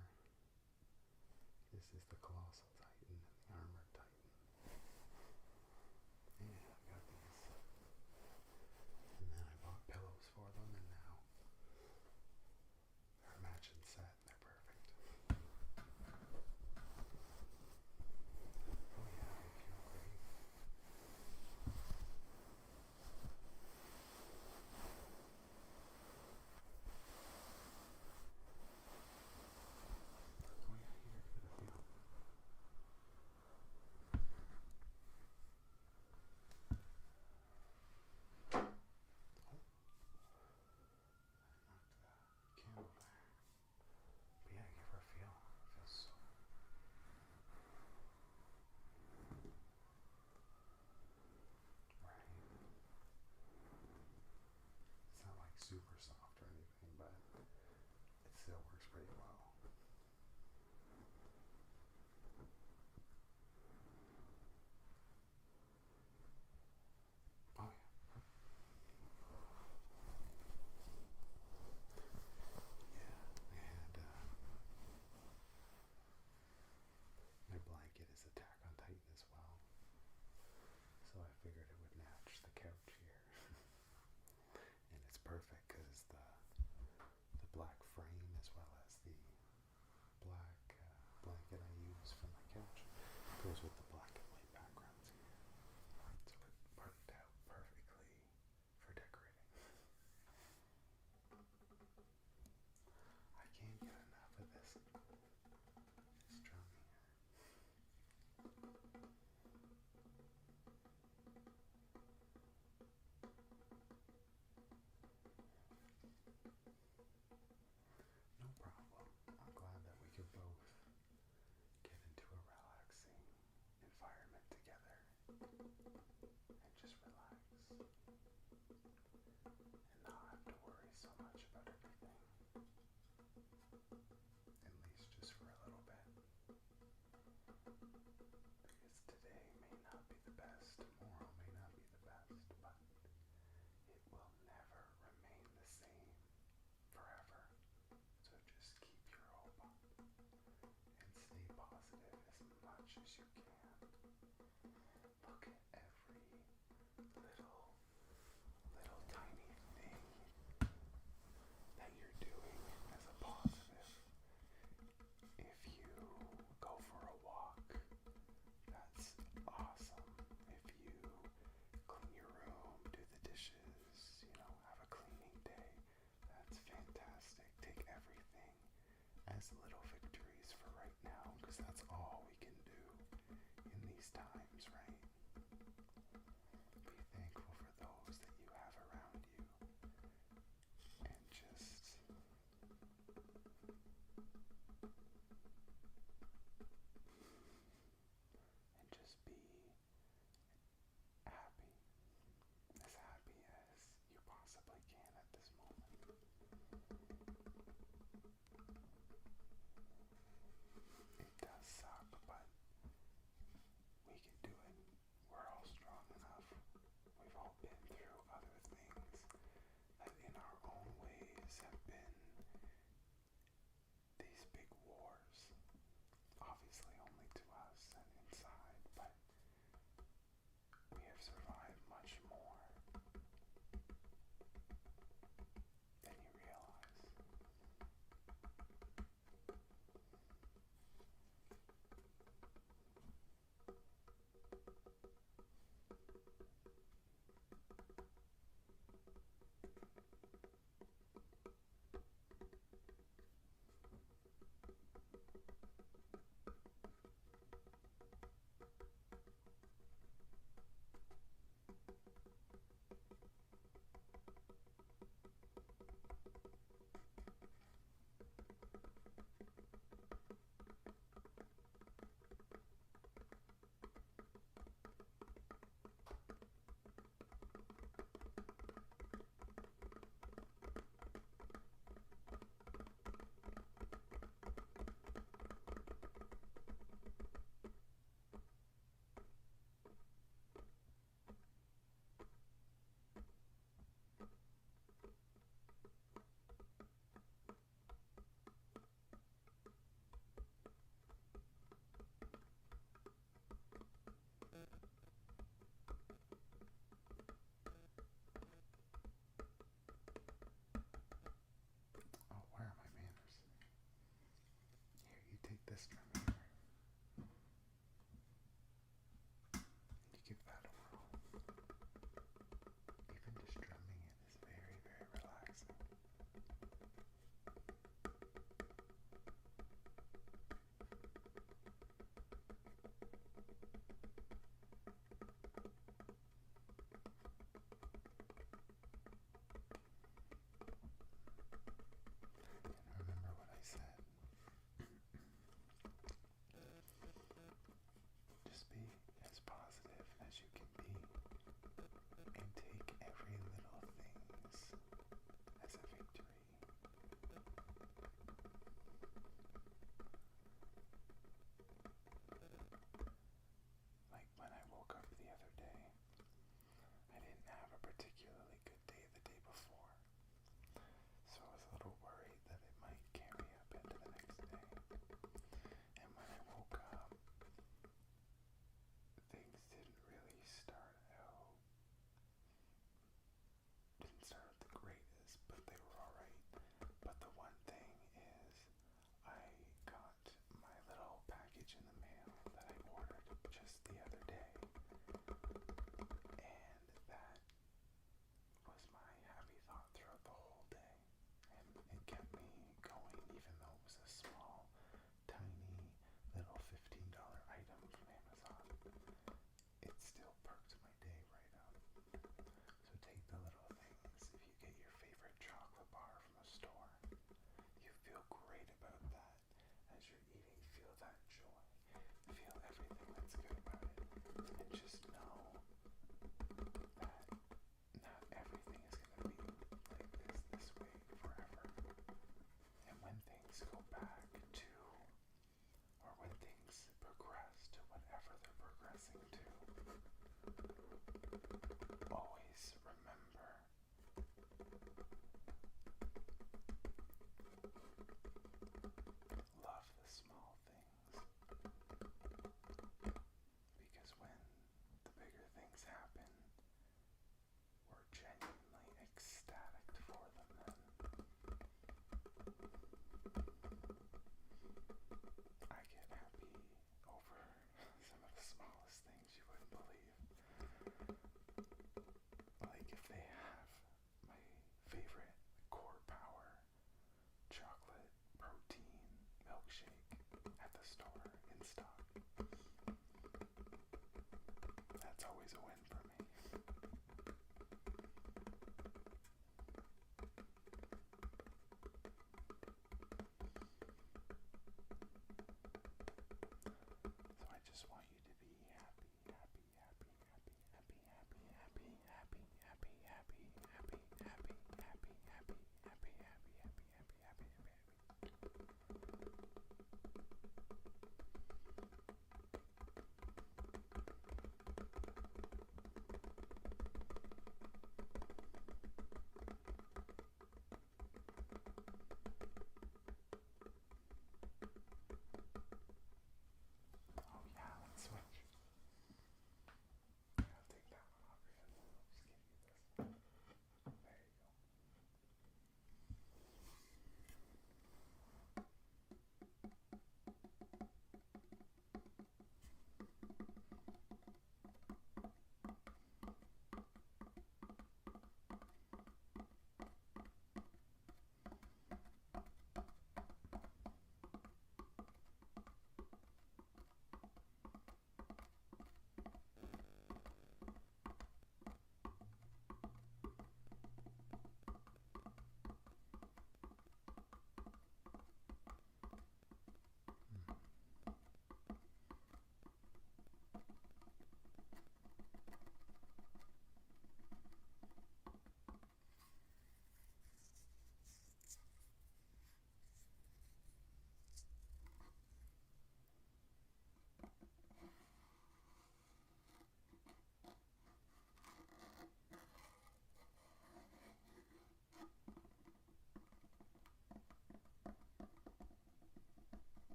This is the Colossal Titan and the Armored Titan. And I got these. And then I bought pillows for them, and now they're matching set and they're perfect. Oh yeah, they feel great. Oh yeah, you're good at feel. Knocked the candle there. But yeah, give her a feel. It feels so right. It's not like super soft or anything, but it still works pretty well. Oh yeah. Yeah, and my blanket is Attack on Titan as well. So I figured it would match the couch here. And it's perfect because the black frame as well as the black blanket I use for my couch goes with the black and white backgrounds here. So it worked out perfectly for decorating. I can't get enough of this drum here. No problem. I'm glad that we could both get into a relaxing environment together and just relax and not have to worry so much about everything. At least just for a little bit. Because today may not be the best, tomorrow may not be the best, but it will never remain the same forever. So just keep your hope up and stay positive as much as you can. Look at every little tiny thing that you're doing as a positive. If you go for a walk, that's awesome. If you clean your room, do the dishes, have a cleaning day, that's fantastic. Take everything as little victories for right now, because that's all we can do in these times, right? Be thankful for those that you have around you, and just be happy, as happy as you possibly can at this moment. It does suck, but we can do it. We're all strong enough. We've all been through other things that in our own ways have been these big wars. Obviously only to us and inside, but we have survived much more than you realize. store. You feel great about that. As you're eating, feel that joy. Feel everything that's good about it. And just know that not everything is going to be like this way forever. And when things go back to, or when things progress to whatever they're progressing to, always remember love the small things. Because when the bigger things happen, we're genuinely ecstatic for them then. I get happy over some of the smallest things you wouldn't believe. Like if they have my favorite